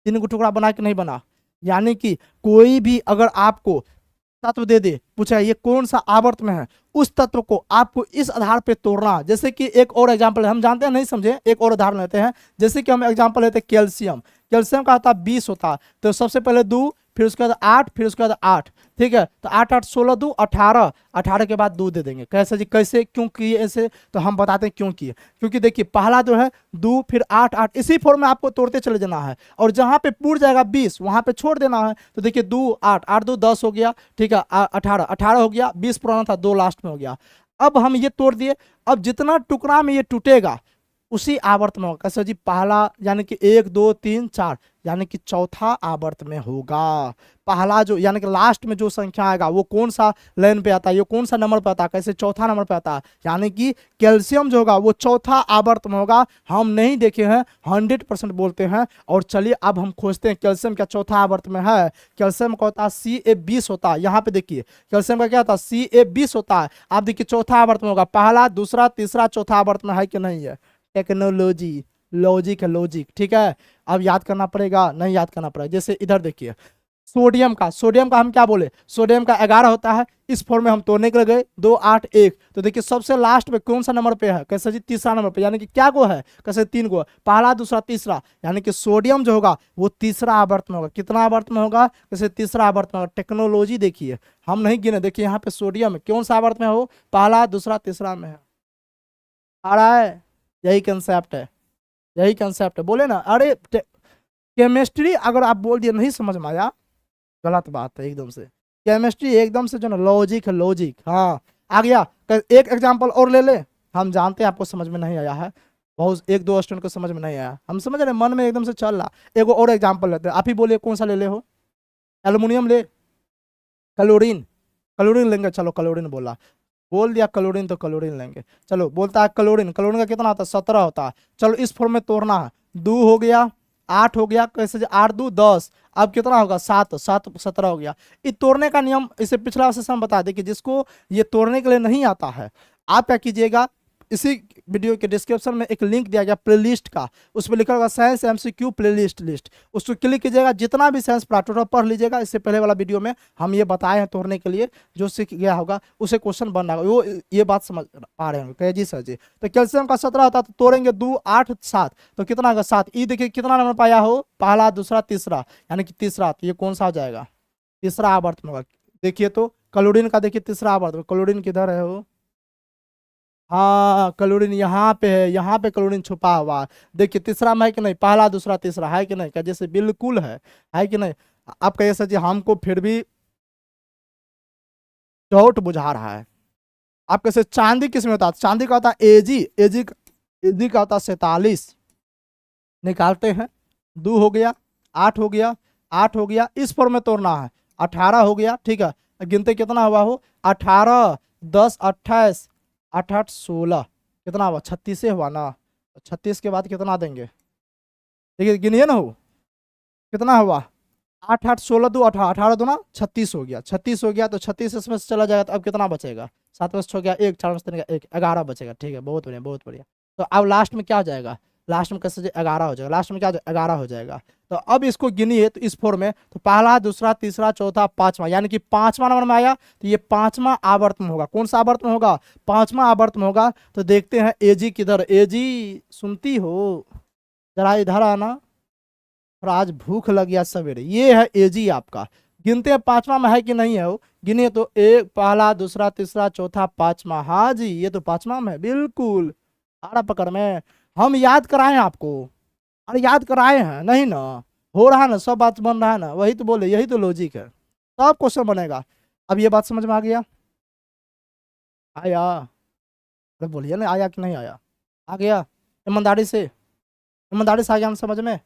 3 को टुकड़ा बना कि नहीं बना। यानी कि कोई भी अगर आपको तत्व दे दे, पूछा ये कौन सा आवर्त में है, उस तत्व को आपको इस आधार पे तोड़ना। जैसे कि एक और एग्जांपल हम जानते हैं, नहीं समझे, एक और उदाहरण लेते हैं। जैसे कि हम एग्जांपल लेते हैं कैल्शियम, कैल्शियम का होता है 20 होता है, तो सबसे पहले 2, फिर उसके बाद 8, फिर उसके बाद 8। ठीक है, तो 8 8 16 2 18, 18 के बाद 2 दे देंगे। कैसे जी? कैसे क्यों किए ऐसे? तो हम बताते हैं क्यों किए। क्योंकि देखिए पहला जो है 2 फिर 8 8, इसी फॉर्म में आपको तोड़ते चले जाना है, और जहां पे पूर जाएगा 20 वहां पे छोड़ देना है। तो देखिए 2 8 8 2 10 हो गया। ठीक है, 18 18 हो गया, 20 पुराना था, 2 लास्ट में हो गया। अब हम ये तोड़ दिए, अब जितना टुकड़ा में ये टूटेगा उसी आवर्त में होगा। कैसे जी? पहला यानी कि 1 2 3 4, यानी कि चौथा आवर्त में होगा। पहला जो यानी कि लास्ट में जो संख्या आएगा वो कौन सा लाइन पे आता है, ये कौन सा नंबर पे आता है? कैसे? चौथा नंबर पे आता है। यानी कि कैल्शियम जो होगा वो चौथा आवर्त में होगा। हम नहीं देखे हैं, 100% बोलते हैं। और चलिए अब हम खोजते हैं कैल्शियम क्या चौथा आवर्त में है। कैल्शियम का होता है Ca20 होता है। यहाँ पे देखिए कैल्शियम का क्या होता है? Ca20 होता है। आप देखिए चौथा आवर्त में होगा, पहला दूसरा तीसरा चौथा आवर्त में है कि नहीं है? टेक्नोलॉजी, लॉजिक है, लॉजिक। ठीक है, अब याद करना पड़ेगा, नहीं याद करना पड़ेगा। जैसे इधर देखिए सोडियम का हम क्या बोले? सोडियम का 11 होता है, इस फॉर्म में हम तोड़ने के लिए गए 2 8 1। तो देखिए सबसे लास्ट में कौन सा नंबर पे है? कैसे जी? तीसरा नंबर पे। यानी कि क्या गो है? कैसे? 3 गो, पहला दूसरा तीसरा, यानी कि सोडियम जो होगा वो तीसरा आवर्त में होगा। कितना आवर्त में होगा? कैसे? तीसरा आवर्त में होगा। टेक्नोलॉजी देखिए, हम नहीं गिने, देखिए यहाँ पे सोडियम कौन सा आवर्त में हो? पहला दूसरा तीसरा में है। आ रहा है, यही कंसेप्ट है, यही कंसेप्ट है। बोले ना, अरे केमिस्ट्री अगर आप बोल दिए नहीं समझ में आया, गलत बात है एकदम से। केमिस्ट्री एकदम से जो ना लॉजिक है, लॉजिक। हाँ आ गया। एक एग्जांपल और ले ले, हम जानते हैं आपको समझ में नहीं आया है, बहुत एक दो स्टूडेंट को समझ में नहीं आया, हम समझ रहे, मन में एकदम से चल रहा। एक और एग्जांपल लेते हैं, आप ही बोलिए कौन सा ले ले हो। एल्युमिनियम ले, क्लोरीन, क्लोरीन लेंगे, चलो क्लोरीन बोला, बोल दिया क्लोरीन तो क्लोरीन लेंगे। चलो बोलता है क्लोरीन, क्लोरीन का कितना होता है, 17 होता है। चलो इस फॉर्म में तोड़ना है, 2 हो गया, 8 हो गया, कैसे 8 2 10, अब कितना होगा 7, 7 17 हो गया। ये तोड़ने का नियम इसे पिछला सेशन हम बता दें कि जिसको ये तोड़ने के लिए नहीं आता है, आप क्या कीजिएगा, इसी वीडियो के डिस्क्रिप्शन में एक लिंक दिया गया प्लेलिस्ट का, उसमें लिखा होगा साइंस एमसीक्यू प्लेलिस्ट लिस्ट, उसको क्लिक कीजिएगा, जितना भी साइंस पढ़ा टोटल पढ़ लीजिएगा। इससे पहले वाला वीडियो में हम ये बताए हैं तोड़ने के लिए, जो सीख गया होगा उसे क्वेश्चन बन रहा होगा, वो ये बात समझ पा रहे होंगे। कहे जी सर जी, तो कैल्शियम का 17 होता तो तोड़ेंगे 2 8 7, तो कितना होगा 7। ये देखिए कितना नंबर पाया हो, पहला दूसरा तीसरा, यानी कि तीसरा, तो ये कौन सा हो जाएगा, तीसरा आवर्त में होगा। देखिए तो क्लोरीन का देखिए तीसरा आवर्त, क्लोरीन किधर है हो, हाँ क्लोरीन यहाँ पे है, यहाँ पे क्लोरीन छुपा हुआ है। देखिए तीसरा में है कि नहीं, पहला दूसरा तीसरा है कि नहीं, क्या जैसे बिल्कुल है कि नहीं। आप कहिए सर जी हमको फिर भी डाउट बुझा रहा है। आप कैसे, चांदी किस में होता है, चांदी का होता है एजी, एजी का होता है 47, निकालते हैं, 2 हो गया, 8 हो गया, 8 हो गया, इस फॉर्म में तोड़ना है, 18 हो गया, ठीक है। गिनते कितना हुआ हो, 18 10 28 8 8 16, कितना हुआ 36 से हुआ ना, 36 के बाद कितना देंगे, देखिए गिनिए ना हो, कितना हुआ 8 8 16 2 18, 18 2 ना 36 हो गया, 36 हो गया, तो 36 इसमें से चला जाएगा, तो अब कितना बचेगा, 7 में से हो गया 1, 4 में से 3 1, 11 बचेगा। ठीक है, बहुत बढ़िया बहुत बढ़िया। तो अब लास्ट में क्या हो जाएगा, लास्ट में कैसे 11 हो जाएगा, लास्ट में क्या 11 हो जाएगा। तो अब इसको गिनिए, तो इस फॉर्म में तो पहला दूसरा तीसरा चौथा पांचवा, यानी कि पांचवा नंबर में आया, तो ये पांचवा आवर्त में होगा। कौन सा आवर्त में होगा, पांचवा आवर्त में होगा। तो देखते हैं एजी किधर, एजी सुनती हो, जरा इधर आना, और आज भूख लग गया सवेरे। ये है एजी आपका, गिनते हैं पांचवा में है कि नहीं है वो, गिने तो एक, पहला दूसरा तीसरा चौथा पांचवा, हाँ जी ये तो पांचवा में है बिल्कुल, आड़ा पकड़ में। हम याद कराए हैं आपको, अरे याद कराए हैं नहीं ना, हो रहा है ना, सब बात बन रहा है ना, वही तो बोले, यही तो लॉजिक है, सब क्वेश्चन बनेगा। अब ये बात समझ में आ गया, आया, अरे बोलिए ना आया कि नहीं आया, आ गया ईमानदारी से, ईमानदारी से आ गया हम समझ में,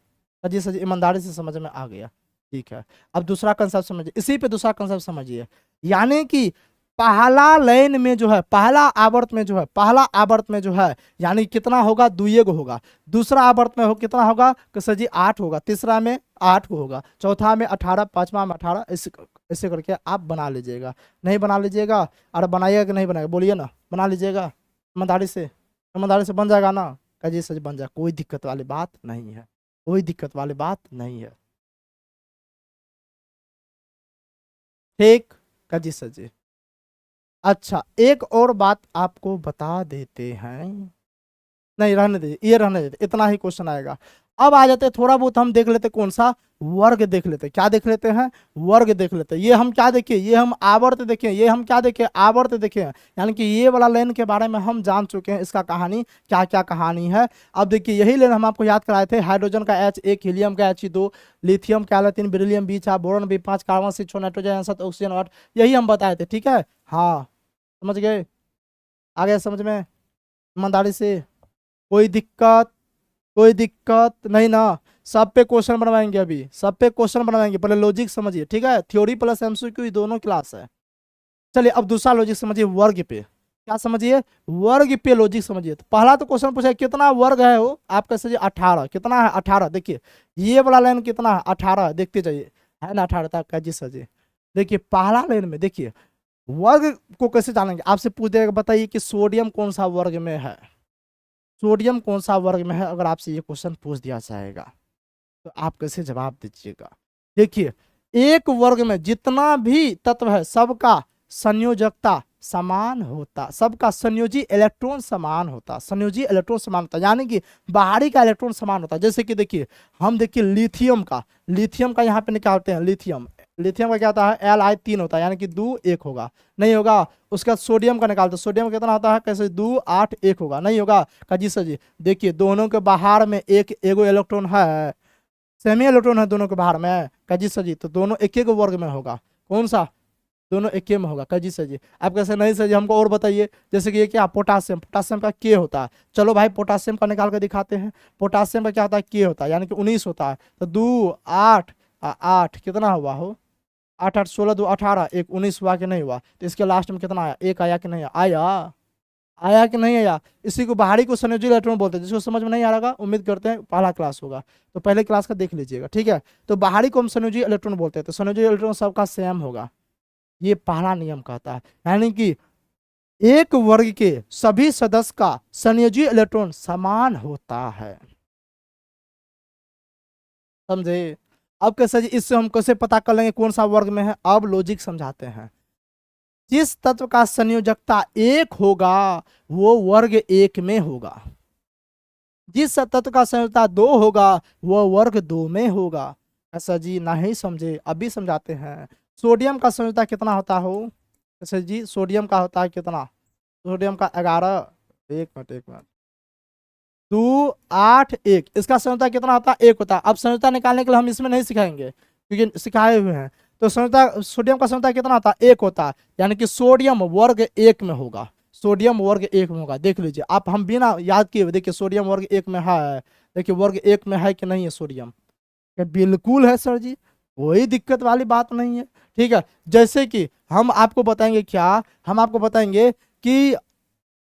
जी सर जी ईमानदारी से समझ में आ गया। ठीक है, अब दूसरा कंसेप्ट समझिए, इसी पे दूसरा कंसेप्ट समझिए, यानी कि पहला लाइन में जो है, पहला आवर्त में जो है, पहला आवर्त में जो है, यानी कितना होगा, दुइये को होगा। दूसरा आवर्त में हो कितना होगा, कि सर जी 8 होगा, तीसरा में 8 को होगा, चौथा में 18, पांचवा में 18, ऐसे करके आप बना लीजिएगा। नहीं बना लीजिएगा, अरे बनाइएगा कि नहीं बनाएगा, बोलिए ना, बना लीजिएगा ईमानदारी से, ईमानदारी से बन जाएगा ना, कह जी सर जी बन जाएगा, कोई दिक्कत वाली बात नहीं है, कोई दिक्कत वाली बात नहीं है। ठीक, कह जी सर जी। अच्छा एक और बात आपको बता देते हैं, नहीं रहने दीजिए, ये रहने देते, इतना ही क्वेश्चन आएगा। अब आ जाते थोड़ा बहुत हम देख लेते, कौन सा वर्ग देख लेते, क्या देख लेते हैं, वर्ग देख लेते। ये हम क्या देखें, ये हम आवर्त देखें, ये हम क्या देखें, आवर्त देखें, यानी कि ये वाला लेन के बारे में हम जान चुके हैं, इसका कहानी क्या क्या कहानी है। अब देखिए यही लेन हम आपको याद कराए थे, हाइड्रोजन का H1, हीलियम का He2, लिथियम का Al3, beryllium B4, boron B5, carbon C6, nitrogen N7, oxygen 8, यही हम बताए थे। ठीक है, हाँ समझ गए, आ गया समझ में, ईमानदारी से, कोई दिक्कत, कोई दिक्कत नहीं ना, सब पे क्वेश्चन बनवाएंगे, अभी सब पे क्वेश्चन बनवाएंगे, पहले लॉजिक समझिए। ठीक है, थ्योरी प्लस एमसीक्यू दोनों क्लास है। चलिए अब दूसरा लॉजिक समझिए, वर्ग पे, क्या समझिए, वर्ग पे लॉजिक समझिए। तो पहला तो क्वेश्चन पूछा कितना वर्ग है वो, आप कैसे जी 18, कितना है 18, देखिए ये वाला लाइन कितना है 18 है, देखते जाइए, है ना 18 तक का जी सर जी। देखिए पहला लाइन में देखिए वर्ग को कैसे जानेंगे, आपसे पूछ देगा बताइए कि सोडियम कौन सा वर्ग में है, सोडियम कौन सा वर्ग में है, अगर आपसे ये क्वेश्चन पूछ दिया जाएगा तो आप कैसे जवाब दीजिएगा। देखिए एक वर्ग में जितना भी तत्व है सबका संयोजकता समान होता, सबका संयोजी इलेक्ट्रॉन समान होता, संयोजी इलेक्ट्रॉन समान होता, यानी कि बाहरी का इलेक्ट्रॉन समान होता। जैसे कि देखिए हम देखिए लिथियम का यहाँ पे निकालते हैं, लिथियम लिथियम का क्या होता है, Li3 होता है, यानी कि 2 1 होगा, नहीं होगा। उसके बाद सोडियम का निकालते, सोडियम का कितना होता है, कैसे 2 8 1 होगा, नहीं होगा। का जी सर जी, देखिए दोनों के बाहर में एक एगो इलेक्ट्रॉन है, सेमी इलेक्ट्रॉन है दोनों के बाहर में, का जी सर जी, तो दोनों एक एक वर्ग में होगा, कौन सा, दोनों एक में होगा। का जी सर जी, आप कैसे, नहीं सर जी हमको और बताइए, जैसे कि ये क्या, पोटासियम, पोटासियम का के होता है, चलो भाई पोटासियम का निकाल कर दिखाते हैं। पोटासियम का क्या होता है, के होता है, यानी कि 19 होता है, तो 2 8 8 कितना हुआ हो, 8 8 16 2 18, एक 19 हुआ कि नहीं हुआ, तो इसके लास्ट में कितना आया, एक आया कि नहीं आया, आया कि नहीं आया। इसी को बाहरी को संयोजी इलेक्ट्रॉन बोलते हैं, जिसको समझ में नहीं आ रहा उम्मीद करते हैं पहला क्लास होगा, तो पहले क्लास का देख लीजिएगा, ठीक है। तो बाहरी को हम संयोजी इलेक्ट्रॉन बोलते हैं, तो संयोजी इलेक्ट्रॉन सबका सेम होगा, ये पहला नियम कहता है, यानी कि एक वर्ग के सभी सदस्य का संयोजी इलेक्ट्रॉन समान होता है, समझे। अब कैसे जी, इससे हम कैसे पता कर लेंगे कौन सा वर्ग में है, अब लॉजिक समझाते हैं। जिस तत्व का संयोजकता 1 होगा वो वर्ग 1 में होगा, जिस तत्व का संयोजकता 2 होगा वो वर्ग 2 में होगा। ऐसा जी नहीं समझे, अभी समझाते हैं। सोडियम का संयोजकता कितना होता हो, ऐसा जी सोडियम का होता है कितना, सोडियम का 11, एक मिनट एक मिनट, 2 8 1, इसका संयोजकता कितना होता है, 1 होता है। अब संयोजकता निकालने के लिए हम इसमें नहीं सिखाएंगे क्योंकि सिखाए हुए हैं। तो संयोजकता, सोडियम का संयोजकता कितना होता है, 1 होता है, यानी कि सोडियम वर्ग 1 में होगा, सोडियम वर्ग 1 में होगा। देख लीजिए आप, हम बिना याद किए हुए, देखिए सोडियम वर्ग 1 में है, देखिए वर्ग 1 में है कि नहीं है सोडियम, क्या बिल्कुल है सर जी, कोई दिक्कत वाली बात नहीं है, ठीक है। जैसे कि हम आपको बताएंगे क्या, हम आपको बताएंगे कि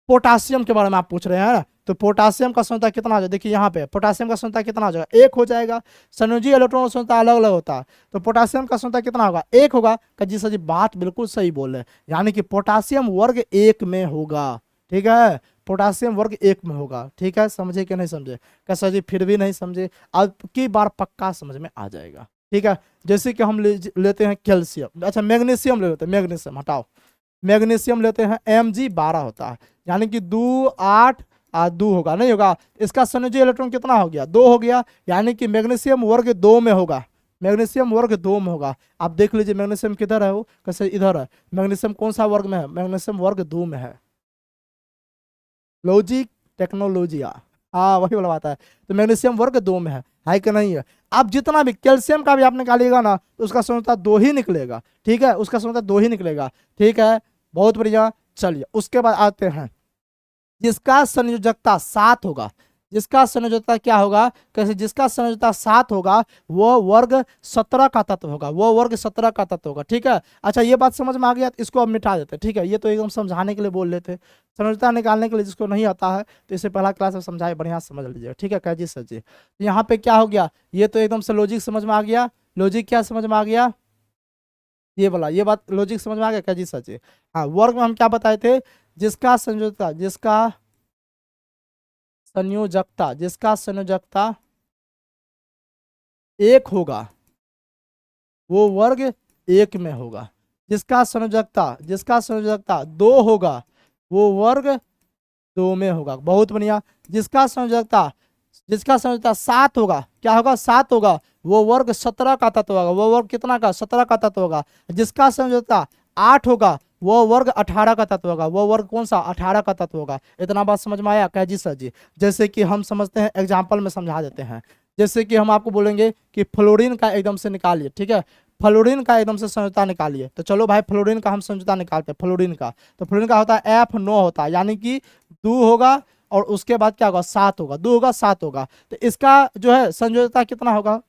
पोटासियम के बारे में आप पूछ रहे हैं ना, तो पोटासियम का संयोजकता कितना हो जाएगा, देखिए यहाँ पे पोटासियम का संयोजकता कितना हो जाएगा, 1 हो जाएगा। संयोजी इलेक्ट्रॉन संयोजकता अलग अलग होता है, तो पोटासियम का संयोजकता कितना होगा, 1 होगा। का जी सर जी बात बिल्कुल सही बोल रहे हैं, यानी कि पोटासियम वर्ग 1 में होगा, ठीक है, पोटासियम वर्ग 1 में होगा, ठीक है। समझे कि नहीं समझे, कैसा जी फिर भी नहीं समझे, अब की बार पक्का समझ में आ जाएगा, ठीक है। जैसे कि हम लेते हैं कैल्शियम, अच्छा मैग्नीशियम ले लेते हैं, मैग्नीशियम हटाओ, मैग्नीशियम लेते हैं, Mg12 होता है, यानी कि 2 8 2 होगा, नहीं होगा। इसका संयोजी इलेक्ट्रॉन कितना हो गया, 2 हो गया, यानी कि मैग्नीशियम वर्ग 2 में होगा, मैग्नीशियम वर्ग 2 में होगा। आप देख लीजिए मैग्नीशियम किधर है, वो कैसे इधर है, मैग्नीशियम कौन सा वर्ग में है, मैग्नीशियम वर्ग 2 में है। लॉजिक टेक्नोलॉजिया, हाँ वही वाला बात है। तो मैग्नीशियम वर्ग 2 में है कि नहीं है। अब जितना भी कैल्शियम का भी आप निकालिएगा ना, तो उसका संयोजकता 2 ही निकलेगा, ठीक है, उसका संयोजकता 2 ही निकलेगा, ठीक है, बहुत बढ़िया। चलिए उसके बाद आते हैं, जिसका संयोजकता 7 होगा, जिसका संयोजकता क्या होगा, कैसे, जिसका संयोजकता 7 होगा वो वर्ग 17 का तत्व होगा, वो वर्ग 17 का तत्व होगा, ठीक है। अच्छा ये बात समझ में आ गया, तो इसको अब मिटा देते हैं, ठीक है, ये तो एकदम समझाने के लिए बोल रहे थे, संयोजकता निकालने के लिए जिसको नहीं आता है तो इसे पहला क्लास में समझाए, बढ़िया समझ लीजिएगा, ठीक है। क्या जी सर जी, यहाँ पे क्या हो गया, ये तो एकदम से लॉजिक समझ में आ गया, लॉजिक क्या समझ में आ गया, ये बोला, ये बात लॉजिक समझ में आ गया। क्या जी सर जी, हाँ वर्ग में हम क्या बताए थे, जिसका संयोजकता, जिसका संयोजकता, जिसका संयोजकता 1 होगा वो वर्ग 1 में होगा, जिसका संयोजकता, जिसका संयोजकता 2 होगा वो वर्ग 2 में होगा, बहुत बढ़िया। जिसका संयोजकता, जिसका संयोजकता 7 होगा, क्या होगा, 7 होगा, वो वर्ग 17 का तत्व होगा, वो वर्ग कितना का, 17 का तत्व होगा। जिसका संयोजकता 8 होगा वो वर्ग 18 का तत्व होगा, वो वर्ग कौन सा, 18 का तत्व होगा। इतना बात समझ में आया, क्या जी सर जी। जैसे कि हम समझते हैं, एग्जाम्पल में समझा देते हैं, जैसे कि हम आपको बोलेंगे कि फ्लोरीन का एकदम से निकालिए, ठीक है, फ्लोरीन का एकदम से संयोजकता निकालिए, तो चलो भाई फ्लोरीन का हम संयोजकता निकालते हैं, फ्लोरीन का, तो फ्लोरीन का होता है F9 होता है, यानी कि 2 होगा और उसके बाद क्या होगा, 7 होगा, 2 होगा 7 होगा, तो इसका जो है संयोजकता कितना होगा,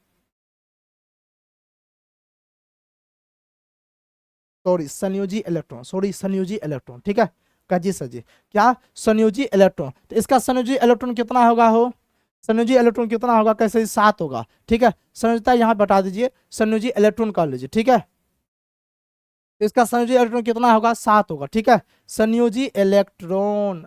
सॉरी संयोजी इलेक्ट्रॉन, सॉरी संयोजी इलेक्ट्रॉन, ठीक है। का जी सर जी, क्या संयोजी इलेक्ट्रॉन, तो इसका संयोजी इलेक्ट्रॉन कितना होगा हो, संयोजी इलेक्ट्रॉन कितना होगा, कैसे 7 होगा, ठीक है। संयोजकता यहाँ बता दीजिए, संयोजी इलेक्ट्रॉन कर लीजिए, ठीक है, तो इसका संयोजी इलेक्ट्रॉन कितना होगा, 7 होगा, ठीक है। संयोजी इलेक्ट्रॉन,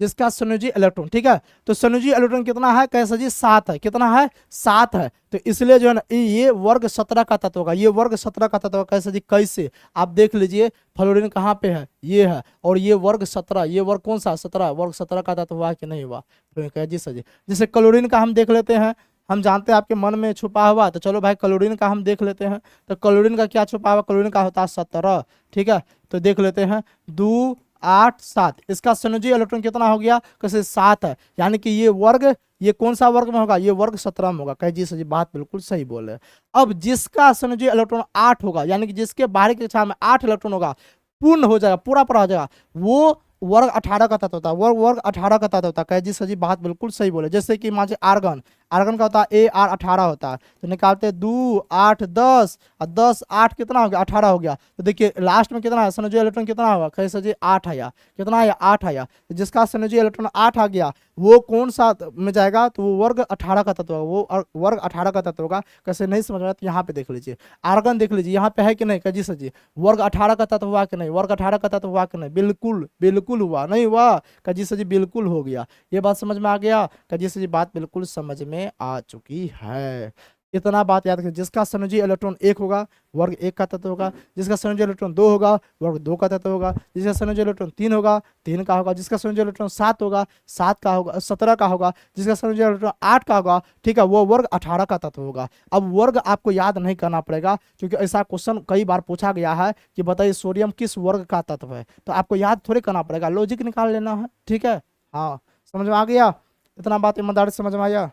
जिसका संयोजी इलेक्ट्रॉन, ठीक है, तो संयोजी इलेक्ट्रॉन कितना है, कैसे जी 7 है, कितना है 7 है, तो इसलिए जो है ना ये वर्ग 17 का तत्व होगा, ये वर्ग 17 का तत्व होगा। कैसे जी, कैसे, आप देख लीजिए फ्लोरीन कहाँ पे है, ये है, और ये वर्ग 17, ये वर्ग कौन सा 17, वर्ग 17 का तत्व हुआ कि नहीं हुआ, तो जी सर जी। जैसे क्लोरीन का हम देख लेते हैं, हम जानते हैं आपके मन में छुपा हुआ, तो चलो भाई क्लोरीन का हम देख लेते हैं। तो क्लोरीन का क्या छुपा हुआ, क्लोरीन का होता है 17, ठीक है। तो देख लेते हैं 2 8 7, इसका संयोजी इलेक्ट्रॉन कितना हो गया, कैसे 7 है, यानी कि ये वर्ग, ये कौन सा वर्ग में होगा, ये वर्ग 17 में होगा। कहे जी सर जी बात बिल्कुल सही बोले। अब जिसका संयोजी इलेक्ट्रॉन 8 होगा, यानी कि जिसके बाहरी कक्षा में 8 इलेक्ट्रॉन होगा, पूर्ण हो जाएगा, पूरा पूरा हो जाएगा, वो वर्ग 18 का तत्व होता है, वर्ग 18 का तत्व होता है। कहे जी सर जी बात बिल्कुल सही बोले। जैसे कि मान लीजिए आर्गन, आर्गन का होता है Ar 18 होता है, तो निकालते हैं 2 8 10, और 10 8 कितना हो गया, 18 हो गया। तो देखिए लास्ट में कितना है, संयोजी इलेक्ट्रॉन कितना होगा, कहे सर जी 8 आया, कितना आया 8 आया। तो जिसका संयोजी इलेक्ट्रॉन 8 आ गया, वो कौन सा में जाएगा, तो वो वर्ग 18 का तत्व होगा, वो वर्ग 18 का तत्व होगा। कैसे नहीं समझ रहा तो यहाँ पे देख लीजिए, आर्गन देख लीजिए यहाँ पे है कि नहीं, कहे जी सर जी वर्ग 18 का तत्व हुआ कि नहीं, वर्ग 18 का तत्व हुआ कि नहीं, बिल्कुल बिल्कुल हुआ, नहीं हुआ, कहे जी सर जी बिल्कुल हो गया। ये बात समझ में आ गया, कहे जी सर जी बात बिल्कुल समझ में आ चुकी है। इतना बात याद रखिए, जिसका संयोजी इलेक्ट्रॉन 1 होगा, वर्ग 1 का तत्व होगा, जिसका संयोजी इलेक्ट्रॉन 2 होगा, वर्ग 2 का तत्व होगा, जिसका संयोजी इलेक्ट्रॉन 3 होगा, 3 का होगा, जिसका संयोजी इलेक्ट्रॉन 7 होगा, 7 का होगा, 17 का होगा, जिसका संयोजी इलेक्ट्रॉन 8 का होगा, ठीक है, वो वर्ग 18 का तत्व होगा। अब वर्ग आपको याद नहीं करना पड़ेगा, क्योंकि ऐसा क्वेश्चन कई बार पूछा गया है कि बताइए सोडियम किस वर्ग का तत्व है, तो आपको याद थोड़ी करना पड़ेगा, लॉजिक निकाल लेना है, ठीक है। हाँ समझ में आ गया, इतना बात ईमानदारी से समझ में आया,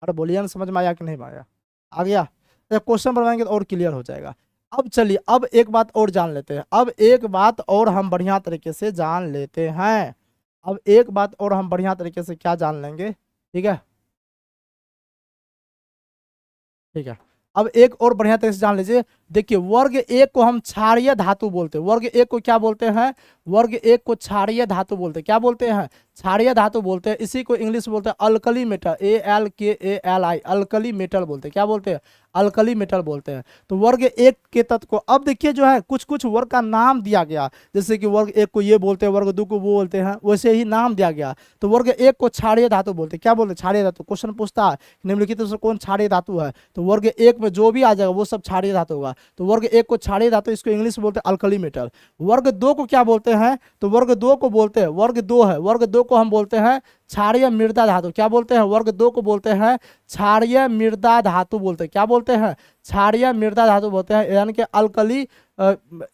अरे बोलिए ना समझ में आया कि नहीं आया, आ गया। तो क्वेश्चन बनवाएंगे तो और क्लियर हो जाएगा। अब चलिए अब एक बात और जान लेते हैं, अब एक बात और हम बढ़िया तरीके से जान लेते हैं, अब एक बात और हम बढ़िया तरीके से क्या जान लेंगे, ठीक है, ठीक है। अब एक और बढ़िया तरीके से जान लीजिए, देखिए वर्ग 1 को हम क्षारीय धातु बोलते हैं, वर्ग 1 को क्या बोलते हैं, वर्ग 1 को क्षारीय धातु बोलते हैं, क्या बोलते हैं, क्षारीय धातु बोलते हैं। इसी को इंग्लिश बोलते हैं alkali metal, ALKALI, alkali metal बोलते हैं, क्या बोलते हैं, अल्कली मेटल बोलते हैं। तो वर्ग 1 के तत्व को अब देखिए जो है कुछ कुछ वर्ग का नाम दिया गया, जैसे कि वर्ग 1 को ये बोलते हैं, वर्ग 2 को वो बोलते हैं, वैसे ही नाम दिया गया। तो वर्ग 1 को क्षारीय धातु बोलते हैं, क्या बोलते हैं, क्षारीय धातु। क्वेश्चन पूछता है निम्नलिखित में से कौन क्षारीय धातु है, तो वर्ग 1 में जो भी आ जाएगा वो सब क्षारीय धातु होगा। तो वर्ग 1 को क्षारीय धातु, इसको इंग्लिश में बोलते हैं अल्कली मेटल। वर्ग 2 को क्या बोलते हैं, तो वर्ग 2 को बोलते हैं, वर्ग 2 है, वर्ग 2 को हम बोलते हैं क्षारीय मृदा धातु, क्या बोलते हैं, वर्ग 2 को बोलते हैं क्षारीय मृदा धातु बोलते हैं, क्या बोलते हैं, क्षारीय मृदा धातु बोलते हैं, यानी कि अल्कली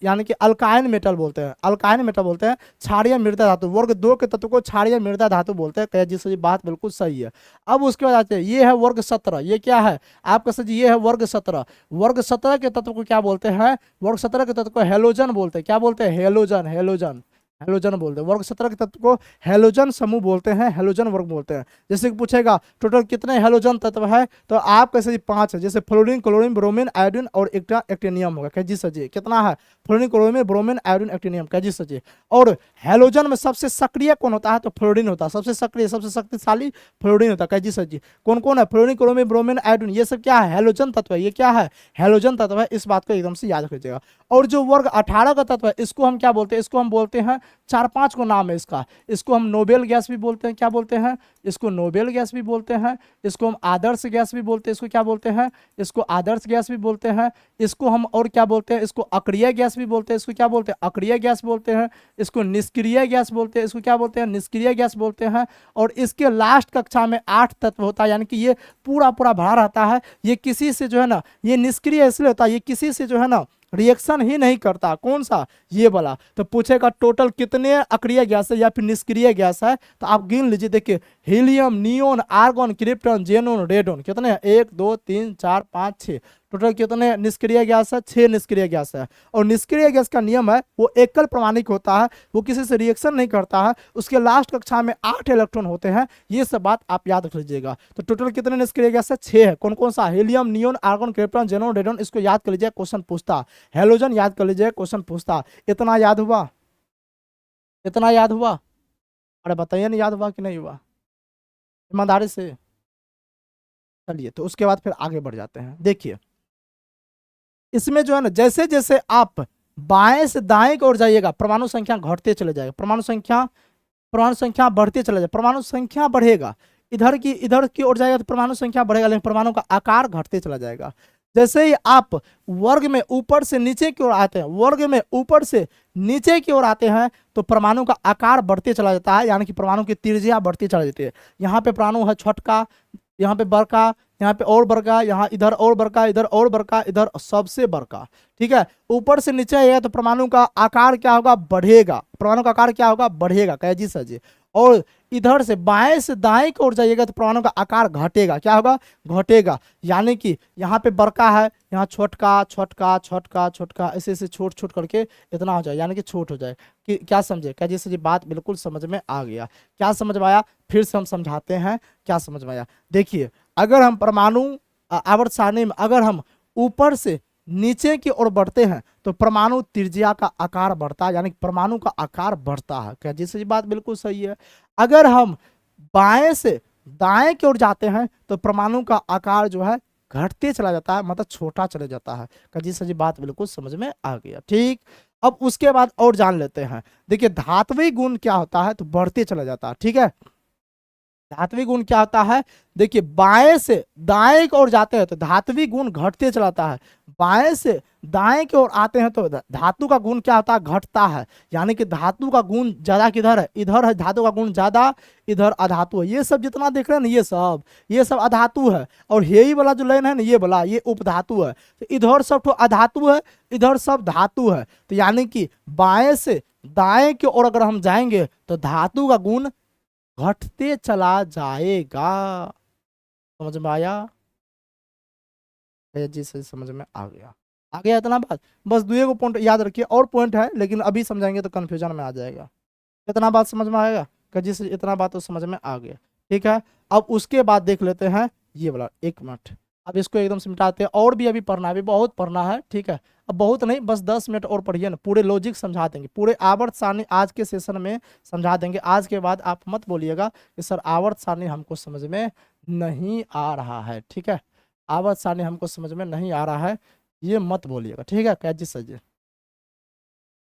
यानी कि अल्काइन मेटल बोलते हैं, अल्काइन मेटल बोलते हैं, क्षारीय मृदा धातु। वर्ग 2 के तत्व को क्षारीय मृदा धातु बोलते हैं, जिससे बात बिल्कुल सही है। अब उसके बाद आते हैं, ये है वर्ग 17, ये क्या है आपका सर जी, ये है वर्ग 17। वर्ग 17 के तत्व को क्या बोलते हैं, वर्ग 17 के तत्व को हेलोजन बोलते हैं, क्या बोलते हैं, हेलोजन, हेलोजन, हेलोजन बोलते हैं। वर्ग 17 के तत्व को हेलोजन समूह बोलते हैं, हेलोजन वर्ग बोलते हैं। जैसे कि पूछेगा टोटल कितने हेलोजन तत्व है, तो आप कैसे 5 है, जैसे फ्लोरीन, क्लोरीन, ब्रोमीन, आयोडीन और एक एक्टिनियम होगा, कह जी सर जी कितना है, fluorine, chlorine, bromine, iodine, actinium, कह जी सर जी। और हेलोजन में सबसे सक्रिय कौन होता है, तो फ्लोरीन होता है, सबसे सक्रिय सबसे शक्तिशाली फ्लोरीन होता है, कह जी सर जी। कौन कौन है, फ्लोरीन, क्लोरीन, ब्रोमीन, आयोडीन, ये सब क्या है, हेलोजन तत्व है, ये क्या है, हेलोजन तत्व है, इस बात को एकदम से याद रखिएगा। और जो वर्ग 18 का तत्व है, इसको हम क्या बोलते हैं, इसको हम बोलते हैं 4-5 को नाम है इसका, इसको हम नोबेल गैस भी बोलते हैं, क्या बोलते हैं, इसको नोबेल गैस भी बोलते हैं, इसको हम आदर्श गैस भी बोलते हैं, इसको क्या बोलते हैं, इसको आदर्श गैस भी बोलते हैं, इसको हम और क्या बोलते हैं, इसको अक्रिय गैस भी बोलते हैं, इसको क्या बोलते हैं, अक्रिय गैस बोलते हैं, इसको निष्क्रिय गैस बोलते हैं, इसको क्या बोलते हैं, निष्क्रिय गैस बोलते हैं। और इसके लास्ट कक्षा में 8 तत्व होता है, यानी कि ये पूरा पूरा भरा रहता है, ये किसी से जो है ना, ये निष्क्रिय इसलिए होता है, ये किसी से जो है ना रिएक्शन ही नहीं करता, कौन सा, ये वाला। तो पूछेगा टोटल कितने अक्रिय गैस है या फिर निष्क्रिय गैस है, तो आप गिन लीजिए, देखिए helium, neon, argon, krypton, xenon, radon, कितने हैं, 1 2 3 4 5 6, टोटल कितने निष्क्रिय गैस है, 6 निष्क्रिय गैस है। और निष्क्रिय गैस का नियम है वो एकल प्रमाणिक होता है, वो किसी से रिएक्शन नहीं करता है, उसके लास्ट कक्षा में 8 इलेक्ट्रॉन होते हैं, ये सब बात आप याद रख लीजिएगा। तो टोटल कितने निष्क्रिय गैस है, 6 है। कौन कौन सा, helium, neon, argon, krypton, xenon, radon, इसको याद कर लीजिए, क्वेश्चन पूछता। हेलोजन याद कर लीजिए, क्वेश्चन पूछता। इतना याद हुआ, इतना याद हुआ, अरे बताइए ना याद हुआ कि नहीं हुआ, ईमानदारी से। चलिए तो उसके बाद फिर आगे बढ़ जाते हैं। देखिए इसमें जो है ना, जैसे जैसे आप बाएं से दाएं की ओर जाइएगा, परमाणु संख्या घटते चले जाएगा, परमाणु संख्या बढ़ते चले जाएगा, परमाणु संख्या बढ़ेगा, इधर की ओर जाएगा तो परमाणु संख्या बढ़ेगा, लेकिन परमाणु का आकार घटते चला जाएगा। जैसे ही आप वर्ग में ऊपर से नीचे की ओर आते हैं, वर्ग में ऊपर से नीचे की ओर आते हैं, तो परमाणु का आकार बढ़ते चला जाता है, यानी कि परमाणु की त्रिज्या बढ़ती चला जाती है। यहाँ पे परमाणु है छोटका, यहाँ पे बड़का, यहाँ पे और बड़का, यहाँ इधर और बड़का, इधर और बड़का, इधर सबसे बड़का। ठीक है, ऊपर से नीचे आएगा तो परमाणु का आकार क्या होगा, बढ़ेगा। परमाणु का आकार क्या होगा, बढ़ेगा। कहे जी सर जी। और इधर से बाएं से दाएं की ओर जाइएगा तो परमाणु का आकार घटेगा। क्या होगा, घटेगा। यानी कि यहाँ पे बड़का है, यहाँ छोटका छोटका छोटका छोटका ऐसे ऐसे छोट छोट करके इतना हो जाए, यानी कि छोट हो जाए। कि क्या समझे, क्या जी सर जी, बात बिल्कुल समझ में आ गया। क्या समझ में आया, फिर से हम समझाते हैं क्या समझ में आया। देखिए, अगर हम परमाणु आवर्त सारणी में अगर हम ऊपर से नीचे की ओर बढ़ते हैं तो परमाणु त्रिज्या का आकार बढ़ता है, यानी परमाणु का आकार बढ़ता है। क्या जी सर जी, बात बिल्कुल सही है। अगर हम बाएं से दाएं की ओर जाते हैं तो परमाणु का आकार जो है घटते चला जाता है, मतलब छोटा चले जाता है। क्या जी सर जी, बात बिल्कुल समझ में आ गया। ठीक, अब उसके बाद और जान लेते हैं। देखिए, धात्विक गुण क्या होता है, तो बढ़ते चला जाता है। ठीक है, धात्विक गुण क्या होता है, देखिए बाएं से दाएं की ओर जाते हैं तो धात्विक गुण घटते चलाता है, बाएं से दाएं की ओर आते हैं तो धातु का गुण क्या होता है, घटता है। यानी कि धातु का गुण ज्यादा किधर है, इधर है धातु का गुण ज्यादा, इधर अधातु है। ये सब जितना देख रहे हैं ना, ये सब अधातु है। और यही वाला जो लाइन है ना, ये वाला ये उपधातु है। तो इधर सब तो अधातु है, इधर सब धातु है। तो यानी कि बाएं से दाएं की ओर अगर हम जाएंगे तो धातु का गुण घटते चला जाएगा। समझ में आया, जी से समझ में आ गया इतना बात। बस दुए को पॉइंट याद रखिए, और पॉइंट है लेकिन अभी समझाएंगे तो कंफ्यूजन में आ जाएगा। इतना बात समझ में आएगा, कि जी से इतना बात तो समझ में आ गया। ठीक है, अब उसके बाद देख लेते हैं ये वाला, एक मिनट। अब इसको एकदम सिमटाते हैं, और भी अभी पढ़ना है, अभी बहुत पढ़ना है। ठीक है, अब बहुत नहीं, बस 10 मिनट और पढ़िए ना, पूरे लॉजिक समझा देंगे, पूरे आवर्त सारणी आज के सेशन में समझा देंगे। आज के बाद आप मत बोलिएगा कि सर आवर्त सारणी हमको समझ में नहीं आ रहा है। ठीक है, आवर्त सारणी हमको समझ में नहीं आ रहा है, ये मत बोलिएगा। ठीक है, क्या जी सर जी,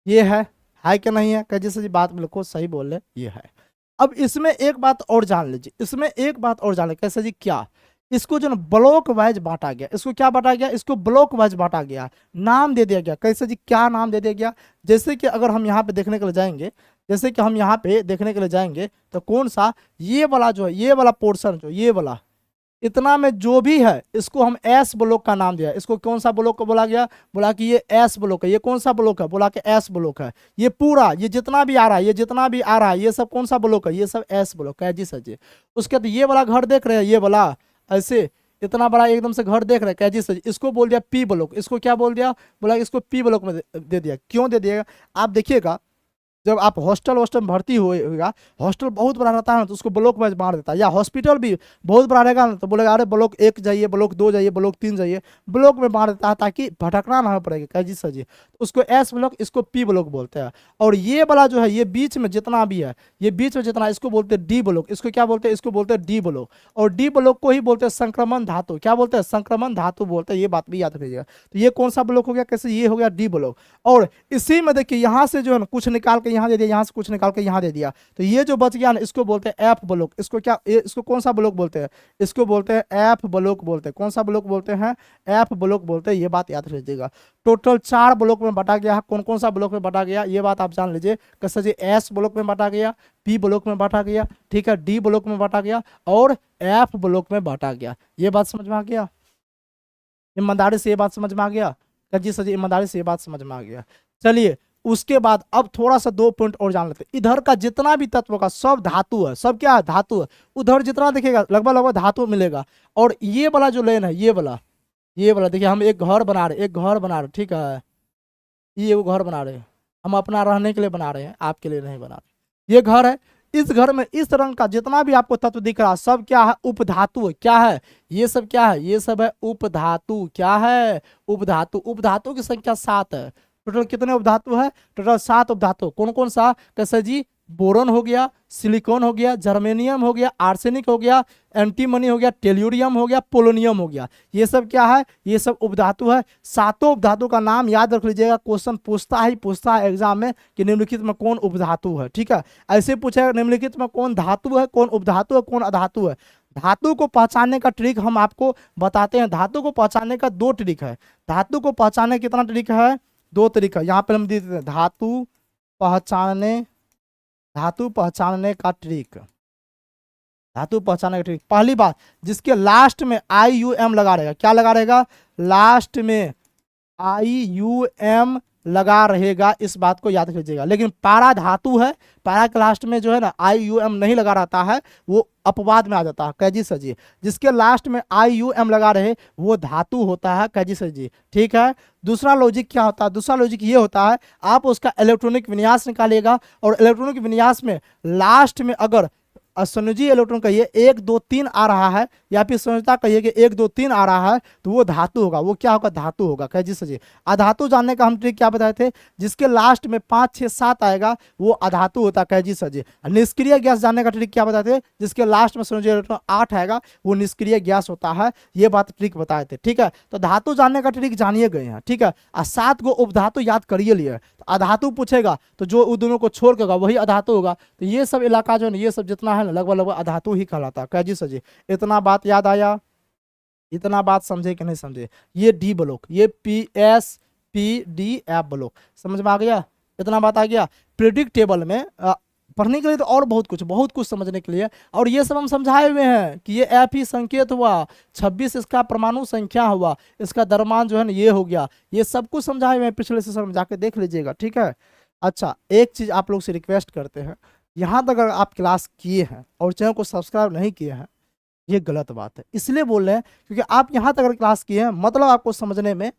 ये है कि नहीं है, क्या जी सर जी, बात बिल्कुल सही बोल रहे, ये है। अब इसमें एक बात और जान लीजिए, इसमें एक बात और जान लीजिए, कैसे जी, क्या इसको जो ना ब्लॉक वाइज बांटा गया, इसको क्या बांटा गया, इसको ब्लॉक वाइज बांटा गया, नाम दे दिया गया। कैसे जी, क्या नाम दे दिया गया, जैसे कि अगर हम यहाँ पे देखने के लिए जाएंगे, जैसे कि हम यहाँ पे देखने के लिए जाएंगे तो कौन सा, ये वाला जो है, ये वाला पोर्शन जो ये वाला इतना में जो भी है, इसको हम एस ब्लॉक का नाम दिया। इसको कौन सा ब्लॉक को बोला गया, बोला कि ये एस ब्लॉक है। ये कौन सा ब्लॉक है, बोला कि एस ब्लॉक है। ये पूरा, ये जितना भी आ रहा है, ये जितना भी आ रहा है, ये सब कौन सा ब्लॉक है, ये सब एस ब्लॉक है जी सर जी। उसके बाद ये वाला घर देख रहे हैं, ये वाला ऐसे इतना बड़ा एकदम से घर देख रहे हैं, कैजी सर, इसको बोल दिया पी ब्लॉक। इसको क्या बोल दिया, बोला इसको पी ब्लॉक में दे दिया। क्यों दे दिएगा, आप देखिएगा, जब आप हॉस्टल में भर्ती होएगा, हॉस्टल बहुत बड़ा रहता है ना तो उसको ब्लॉक वाइज बांट देता है, या हॉस्पिटल भी बहुत बड़ा रहेगा ना तो बोलेगा अरे ब्लॉक 1 जाइए, ब्लॉक 2 जाइए, ब्लॉक 3 जाइए, ब्लॉक में बांट देता है ताकि भटकना ना पड़ेगा। क्या जी सर जी, तो उसको एस ब्लॉक, इसको पी ब्लॉक बोलते हैं। और ये वाला जो है, ये बीच में जितना भी है, ये बीच में जितना, इसको बोलते हैं डी ब्लॉक। इसको क्या बोलते हैं, इसको बोलते हैं डी ब्लॉक। और डी ब्लॉक को ही बोलते हैं संक्रमण धातु। क्या बोलते हैं, संक्रमण धातु बोलते हैं। ये बात भी याद रखिएगा। तो ये कौन सा ब्लॉक हो गया, कैसे, ये हो गया डी ब्लॉक। और इसी में देखिए, यहाँ से जो है ना कुछ निकाल के यहाँ दे दिया, यहाँ से कुछ निकाल के यहाँ दे दिया, तो ये जो बच गया ना, इसको बोलते हैं एफ ब्लॉक। इसको क्या, इसको कौन सा ब्लॉक बोलते हैं, इसको बोलते हैं एफ ब्लॉक बोलते हैं। कौन सा ब्लॉक बोलते हैं, एफ ब्लॉक बोलते हैं। ये बात याद रखिएगा। टोटल 4 ब्लॉक में बांटा गया है। कौन कौन सा ब्लॉक में बांटा गया, ये बात आप जान लीजिए। कैसे जी, एस ब्लॉक में बांटा गया, पी ब्लॉक में बांटा गया, ठीक है, डी ब्लॉक में बांटा गया, और एफ ब्लॉक में बांटा गया। ये बात समझ में आ गया, ईमानदारी से ये बात समझ में आ गया। जी सर जी, ईमानदारी से ये बात समझ में आ गया। चलिए, उसके बाद अब थोड़ा सा 2 पॉइंट और जान लेते हैं। इधर का जितना भी तत्व का सब धातु है, सब क्या है, धातु है। उधर जितना दिखेगा लगभग लगभग धातु मिलेगा। और ये वाला जो लेन है, ये वाला देखिए, हम एक घर बना रहे, ठीक है, ये वो घर बना रहे हैं, हम अपना रहने के लिए बना रहे हैं, आपके लिए नहीं बना रहे। ये घर है, इस घर में इस रंग का जितना भी आपको तत्व दिख रहा है सब क्या है, उपधातु है। क्या है, ये सब क्या है, ये सब है उपधातु। क्या है, उपधातु। उपधातु की संख्या 7 है। टोटल कितने उपधातु है, टोटल 7 उपधातु। कौन कौन सा, कैसे जी, बोरोन हो गया, सिलिकॉन हो गया, जर्मेनियम हो गया, आर्सेनिक हो गया, एंटीमनी हो गया, टेल्यूरियम हो गया, पोलोनियम हो गया। ये सब क्या है, ये सब उपधातु है। सातों उपधातु का नाम याद रख लीजिएगा, क्वेश्चन पूछता है एग्जाम में कि निम्नलिखित में कौन उपधातु है। ठीक है, ऐसे पूछेगा निम्नलिखित में कौन धातु है, कौन उपधातु है, कौन अधातु है। धातु को पहचानने का ट्रिक हम आपको बताते हैं। धातु को पहचानने का 2 ट्रिक है। धातु को पहचानने कितना ट्रिक है, 2 तरीका। यहाँ पे हम दे देते हैं, धातु पहचानने का ट्रिक। धातु पहचानने का ट्रिक, पहली बात जिसके लास्ट में IUM लगा रहेगा, क्या लगा रहेगा, लास्ट में IUM लगा रहेगा, इस बात को याद कीजिएगा। लेकिन पारा धातु है, पारा के लास्ट में जो है ना IUM नहीं लगा रहता है, वो अपवाद में आ जाता है। कैजी सर जी, जिसके लास्ट में IUM लगा रहे वो धातु होता है। कैजी सर जी, ठीक है। दूसरा लॉजिक क्या होता है, दूसरा लॉजिक ये होता है, आप उसका इलेक्ट्रॉनिक विन्यास निकालिएगा और इलेक्ट्रॉनिक विन्यास में लास्ट में अगर संयोजी इलेक्ट्रॉन कहिए 1 2 3 आ रहा है, या फिर संयोजकता कहिए कि 1 2 3 आ रहा है, तो वो धातु होगा। वो क्या होगा, धातु होगा। कैजी सर जी, अधातु जानने का हम ट्रिक क्या बताए थे, जिसके लास्ट में 5 6 7 आएगा वो अधातु होता है। कैजी सर जी, निष्क्रिय गैस जानने का ट्रिक क्या बताए थे, जिसके लास्ट में संयोजी इलेक्ट्रॉन 8 आएगा वो निष्क्रिय गैस होता है। ये बात ट्रिक बताए थे, ठीक है। तो धातु जानने का ट्रिक जानिए गए हैं, ठीक है। 7 गो उपधातु याद करिए लिए, तो अधातु पूछेगा तो जो उन दोनों को छोड़ के होगा वही अधातु होगा। तो ये सब इलाका जो है, ये सब जितना है ना लगभग लगभग अधातु ही कहलाता है। कैजी सर जी, इतना बात याद आया, इतना बात समझे कि नहीं समझे। ये डी ब्लॉक, ये PSPDF ब्लॉक समझ में आ गया, इतना बात आ गया। प्रेडिक्टेबल में पढ़ने के लिए तो और बहुत कुछ समझने के लिए, और ये सब हम समझाए हुए हैं कि ये F ही संकेत हुआ, 26 इसका परमाणु संख्या हुआ, इसका द्रव्यमान जो है ना ये हो गया, ये सब कुछ समझाए हुए हैं पिछले सेशन में, जाके देख लीजिएगा, ठीक है। अच्छा, एक चीज आप लोग से रिक्वेस्ट करते हैं, यहाँ तक अगर आप क्लास किए हैं और चैनल को सब्सक्राइब नहीं किए हैं, ये गलत बात है। इसलिए बोल रहे हैं क्योंकि आप यहाँ तक अगर क्लास किए हैं मतलब आपको समझने में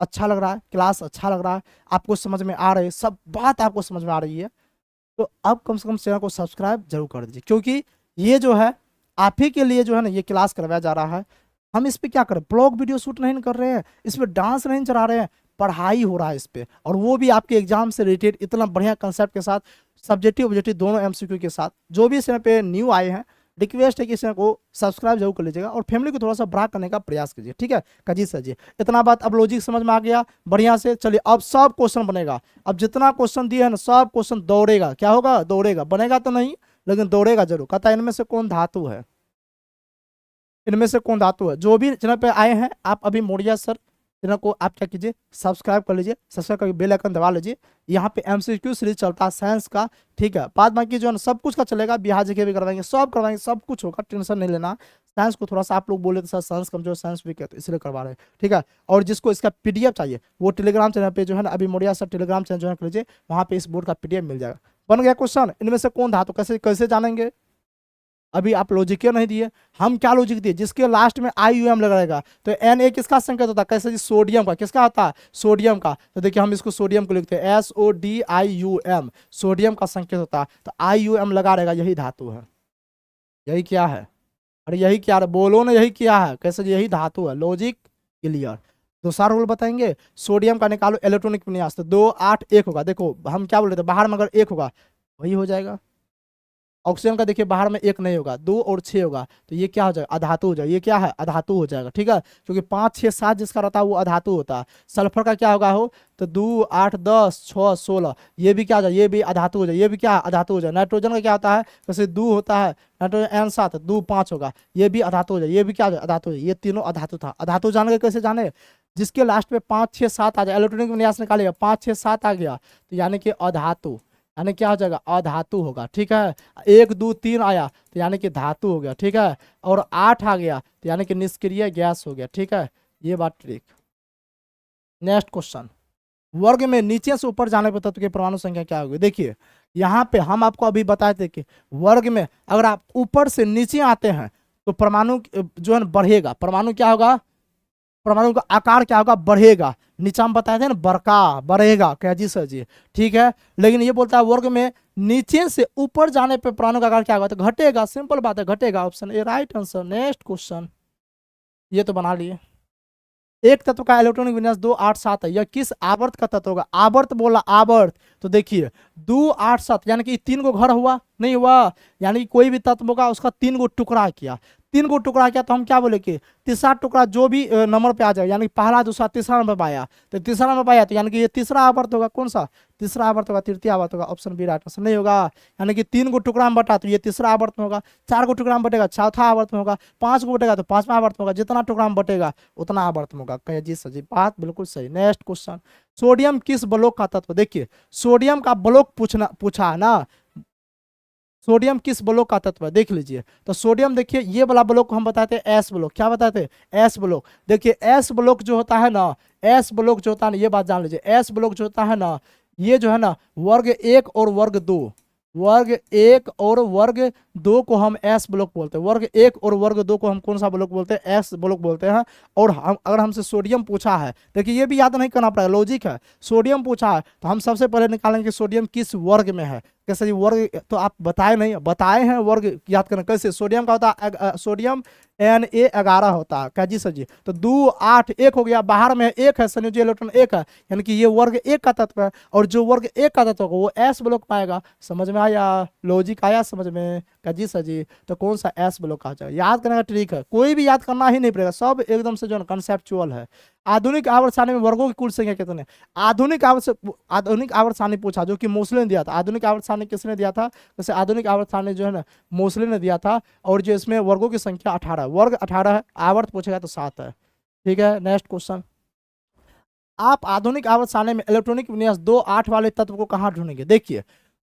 अच्छा लग रहा है, क्लास अच्छा लग रहा है, आपको समझ में आ रही है, सब बात आपको समझ में आ रही है, तो अब कम से कम चैनल को सब्सक्राइब जरूर कर दीजिए। क्योंकि ये जो है आप ही के लिए जो है ना ये क्लास करवाया जा रहा है। हम इस पे क्या करें, ब्लॉग वीडियो शूट नहीं कर रहे हैं, इस पे डांस नहीं चला रहे हैं, पढ़ाई हो रहा है इस पे, और वो भी आपके एग्जाम से रिलेटेड इतना बढ़िया कंसेप्ट के साथ, सब्जेक्टिव ऑब्जेक्टिव दोनों MCQ के साथ। जो भी इस चैनल पे न्यू आए हैं, रिक्वेस्ट है कि इस चैनल को सब्सक्राइब जरूर कर लीजिएगा और फैमिली को थोड़ा सा बड़ा करने का प्रयास कीजिए, ठीक है। कजी सर जी, इतना बात अब लॉजिक समझ में आ गया बढ़िया से। चलिए अब सब क्वेश्चन बनेगा, अब जितना क्वेश्चन दिए है ना सब क्वेश्चन दौड़ेगा। क्या होगा, दौड़ेगा, बनेगा तो नहीं लेकिन दौड़ेगा जरूर। कहता है इनमें से कौन धातु है, इनमें से कौन धातु है। जो भी चैनल पे आए हैं आप अभी मोड़िया सर चैनल को आप क्या कीजिए, सब्सक्राइब कर लीजिए, सब्सक्राइब करके बेल आइकन दबा लीजिए। यहाँ पे MCQ सीरीज चलता है साइंस का, ठीक है। बाद बाकी जो है ना सब कुछ का चलेगा, बिहार जीके भी करवाएंगे, सब कुछ होगा, टेंशन नहीं लेना। साइंस को थोड़ा सा आप लोग बोले तो सर साइंस कमजोर, साइंस वीक है, तो इसलिए करवा रहे हैं, ठीक है। और जिसको इसका PDF चाहिए वो टेलीग्राम चैनल पे जो है ना अभी मोड़िया सर टेलीग्राम चैनल ज्वाइन कर लीजिए, वहाँ पे इस बोर्ड का PDF मिल जाएगा। बन गया क्वेश्चन, इनमें से कौन धातु, कैसे कैसे जानेंगे, अभी आप लॉजिक नहीं दिए, हम क्या लॉजिक दिए, जिसके लास्ट में IUM लगाएगा तो Na किसका संकेत होता है, कैसे जी, सोडियम का। किसका होता है, सोडियम का। तो देखिए हम इसको सोडियम को लिखते हैं SODIUM, सोडियम का संकेत होता है, तो IUM लगा रहेगा, यही धातु है। यही क्या है, अरे यही क्या है, बोलो ना, यही क्या है, कैसे यही धातु है। Logic clear. दूसरा रूल बताएंगे, सोडियम का निकालो इलेक्ट्रॉनिक विन्यास, तो 2 8 1 होगा। देखो हम क्या बोल रहे थे, बाहर में अगर 1 होगा वही हो जाएगा। ऑक्सीजन का देखिए बाहर में 1 नहीं होगा, 2 और 6 होगा, तो ये क्या हो जाएगा, अधातु हो जाएगा। ये क्या है, अधातु हो जाएगा, ठीक है। क्योंकि 5 6 7 जिसका रहता है वो अधातु होता है। सल्फर का क्या होगा हो, तो 2 8 10 6 16, ये भी क्या हो जाए, ये भी अधातु हो जाए, ये भी क्या अधातु हो जाए। नाइट्रोजन का क्या होता है, जैसे 2 होता है, नाइट्रोजन N7 2 5 होगा, ये भी अधातु हो जाए, ये भी क्या अधातु हो जाए। ये तीनों अधातु था। अधातु जाने कैसे जाने, जिसके लास्ट में 5 6 7 आ जाए, इलेक्ट्रॉनिक विन्यास निकालेगा, 5 6 7 आ गया तो यानी कि अधातु, यानी क्या हो जाएगा, अधातु होगा, ठीक है। 1 2 3 आया तो यानी कि धातु हो गया, ठीक है। और 8 आ गया तो यानी कि निष्क्रिय गैस हो गया, ठीक है। ये बात ट्रिक। नेक्स्ट क्वेश्चन, वर्ग में नीचे से ऊपर जाने पर तत्व की परमाणु संख्या क्या होगी। देखिए यहाँ पे हम आपको अभी बताए थे कि वर्ग में अगर आप ऊपर से नीचे आते हैं तो परमाणु जो है बढ़ेगा, परमाणु क्या होगा, परमाणु का आकार क्या होगा, बढ़ेगा। नीचे हम बताए थे ना, बड़का बढ़ेगा। क्या जी सर जी, ठीक है। लेकिन ये बोलता है वर्ग में नीचे से ऊपर जाने पे परमाणु का आकार क्या होगा, तो घटेगा। सिंपल बात है, घटेगा। Option A right answer. Next question, ये तो बना लिए। एक तत्व का इलेक्ट्रॉनिक विन्यास 2 8 7 है, यह किस आवर्त का तत्व होगा। आवर्त बोला, आवर्त, तो देखिए 2 8 7 यानी कि 3 गो घर हुआ, नहीं हुआ, यानी कि कोई भी तत्व होगा उसका 3 गो टुकड़ा किया, 3 गो टुकड़ा किया, तो हम क्या बोले कि तीसरा टुकड़ा जो भी नंबर पे आ जाए, यानी पहला दूसरा तीसरा नंबर पे आया, तो तीसरा नंबर पे आया तो यानी कि ये तीसरा आवर्त होगा। कौन सा, तीसरा आवर्त होगा, तृतीय आवर्त होगा। Option B right answer. नहीं होगा, यानी कि 3 गो टुकड़ा में बटा तो ये तीसरा आवर्त में होगा, 4 गो टुकड़ा में बटेगा चौथा आवर्त में होगा, 5 गो बटेगा तो 5वां आवर्त में होगा, जितना टुकड़ा में बटेगा उतना आवर्त में होगा। कहिए जी सर जी, बात बिल्कुल सही। नेक्स्ट क्वेश्चन, सोडियम किस ब्लॉक का तत्व। देखिए सोडियम का ब्लॉक पूछा है ना, सोडियम किस ब्लॉक का तत्व है, देख लीजिए। तो सोडियम देखिए ये वाला ब्लॉक को हम बताते हैं एस ब्लॉक। क्या बताते हैं? S block. देखिए एस ब्लॉक जो होता है ना, एस ब्लॉक जो होता है ना, ये बात जान लीजिए, एस ब्लॉक जो होता है ना, ये जो है ना वर्ग 1 और वर्ग 2, वर्ग 1 और वर्ग 2 को हम एस ब्लॉक बोलते हैं। वर्ग 1 और वर्ग 2 को हम कौन सा ब्लॉक बोलते हैं? एस ब्लॉक बोलते हैं। और हम अगर हमसे सोडियम पूछा है, देखिए ये भी याद नहीं करना पड़ेगा, लॉजिक है। सोडियम पूछा है तो हम सबसे पहले निकालेंगे कि सोडियम किस वर्ग में है। कैसे जी वर्ग, तो आप बताए नहीं, बताए हैं वर्ग याद करना कैसे। सोडियम का होता है सोडियम Na11 होता है। क्या जी सर जी? तो 2 8 1 हो गया, बाहर में 1 है, संयोजी इलेक्ट्रॉन 1 है, यानी कि ये वर्ग 1 का तत्व है। और जो वर्ग 1 का तत्व होगा वो एस ब्लॉक पाएगा। समझ में आया? लॉजिक आया समझ में? क्या जी सर जी? तो कौन सा एस ब्लॉक आ जाएगा, याद करने का ट्रिक है, कोई भी याद करना ही नहीं पड़ेगा, सब एकदम से जो है कंसेप्चुअल है। आधुनिक आवर्त सारणी में वर्गों की कुल संख्या कितने? आधुनिक आवर्त सारणी पूछा जो कि मोस्ले ने दिया था। आधुनिक आवर्त सारणी किसने दिया था? जैसे आधुनिक आवर्त सारणी जो है ना मोस्ले ने दिया था। और जो इसमें वर्गों की संख्या 18, वर्ग 18 है, आवर्त पूछेगा तो 7 है। ठीक है, नेक्स्ट क्वेश्चन। आप आधुनिक आवर्त सारणी में इलेक्ट्रॉनिक विन्यास 2 8 वाले तत्व को कहाँ ढूंढेंगे? देखिए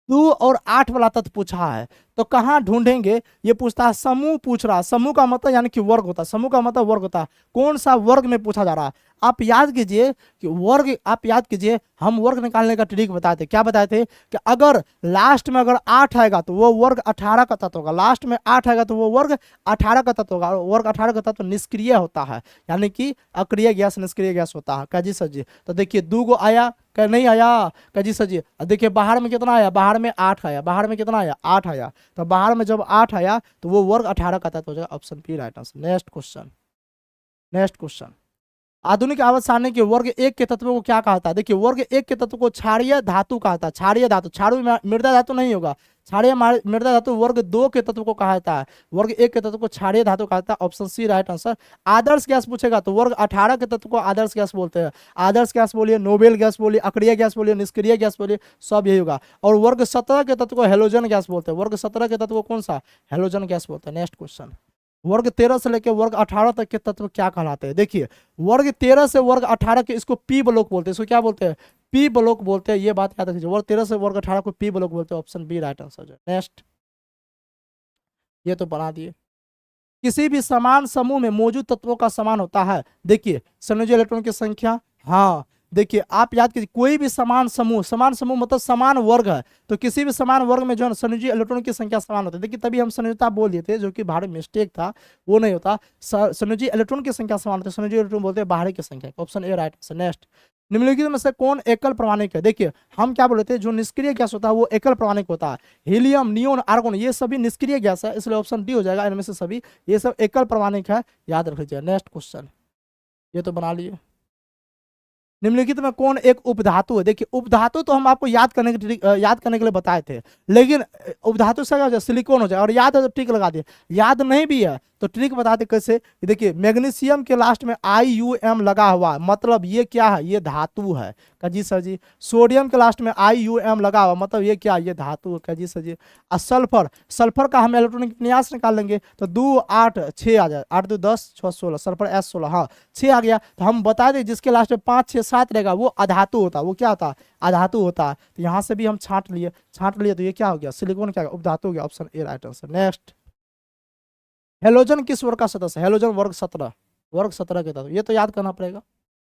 2 और 8 वाला तत्व पूछा है तो कहाँ ढूंढेंगे? ये पूछता है, समूह पूछ रहा है। समूह का मतलब यानी कि वर्ग होता है, समूह का मतलब वर्ग होता है। कौन सा वर्ग में पूछा जा रहा है? आप याद कीजिए कि वर्ग, आप याद कीजिए हम वर्ग निकालने का ट्रिक बताए थे। क्या बताए थे? कि अगर लास्ट में अगर 8 आएगा तो वो वर्ग 18 का तत्व होगा। लास्ट में 8 आएगा तो वो वर्ग 18 का तत्व होगा। वर्ग 18 का तत्व निष्क्रिय होता है, यानी कि अक्रिय गैस निष्क्रिय गैस होता है। क्या जी सर जी? तो देखिए 2 गो आया, क्या नहीं आया? क्या जी सर जी? देखिए बाहर में कितना आया? बाहर में 8 आया। बाहर में कितना आया? 8 आया। तो बाहर में जब 8 आया तो वो वर्ग 18 का तत्व हो जाएगा। Option B right answer. Next question, next question. आधुनिक आवर्त सारणी के वर्ग 1 के तत्वों को क्या कहता है? देखिए वर्ग 1 के तत्व को क्षारीय धातु कहता है। क्षारीय धातु, क्षारीय मृदा धातु नहीं होगा। क्षारीय मृदा धातु वर्ग 2 के तत्व को कहा जाता है। वर्ग 1 के तत्व को क्षारीय धातु कहता है। Option c right answer. आदर्श गैस पूछेगा तो वर्ग 18 के तत्व को आदर्श गैस बोलते हैं। आदर्श गैस बोलिए, नोबेल गैस बोलिए, अक्रिय गैस बोलिए, निष्क्रिय गैस बोलिए, सब यही होगा। और वर्ग 17 के तत्व को हेलोजन गैस बोलते हैं। वर्ग 17 के तत्व को कौन सा? हेलोजन गैस बोलते हैं। Next question. वर्ग 13 से लेकर वर्ग 18 तक के तत्व क्या कहलाते हैं? देखिए वर्ग 13 से वर्ग 18 के इसको पी ब्लॉक बोलते हैं। इसको क्या बोलते हैं? पी ब्लॉक बोलते हैं। ये बात याद रखिए, वर्ग 13 से वर्ग 18 को पी ब्लॉक बोलते हैं। Option B right answer. Next, ये तो बना दिए। किसी भी समान समूह में मौजूद तत्वों का समान होता है। देखिए संयोजी इलेक्ट्रॉन की संख्या, हाँ देखिए आप याद कीजिए, कोई भी समान समूह, समान समूह मतलब समान वर्ग है, तो किसी भी समान वर्ग में जो है संयोजी इलेक्ट्रॉन की संख्या समान होती है। देखिए तभी हम संयोजकता बोल दिए थे, जो कि बाहरी मिस्टेक था, वो नहीं होता। संयोजी इलेक्ट्रॉन की संख्या समान होती है, संयोजी इलेक्ट्रॉन बोलते हैं बाहरी की संख्या। Option A right answer. Next, निम्नलिखित में से कौन एकल परमाणुक है? देखिए हम क्या बोले थे, जो निष्क्रिय गैस होता है वो एकल परमाणुक होता है। हीलियम, नियोन, आर्गोन ये सभी निष्क्रिय गैस है, इसलिए ऑप्शन डी हो जाएगा। इनमें से सभी ये सब एकल परमाणुक है, याद रख लीजिए। नेक्स्ट क्वेश्चन, ये तो बना लिए। निम्नलिखित में कौन एक उपधातु है? देखिए उपधातु तो हम आपको याद करने के लिए बताए थे, लेकिन उपधातु से क्या हो जाए? सिलिकॉन हो जाए। और याद है तो टिक लगा दिए, याद नहीं भी है तो ट्रिक बताते कैसे। देखिए मैग्नीशियम के लास्ट में IUM लगा हुआ, मतलब ये क्या है? ये धातु है। क्या जी सर जी? सोडियम के लास्ट में IUM लगा हुआ, मतलब ये क्या? ये धातु है। क्या जी सर जी? और सल्फर, सल्फर का हम इलेक्ट्रॉनिक विन्यास निकाल लेंगे तो 2 8 6 आ जाए, 8 2 10 6 16, सल्फर S16, हाँ 6 आ गया। तो हम बता दें जिसके लास्ट में 5 6 7 रहेगा वो अधातु होता है। वो क्या होता है? अधातु होता है। तो यहाँ से भी हम छांट लिए तो ये क्या हो गया? सिलिकॉन क्या उपधातु हो गया। Option A right answer. Next, halogen किस वर्ग का सदस्य है? हेलोजन वर्ग 17, वर्ग 17 के तत्व, ये तो याद करना पड़ेगा।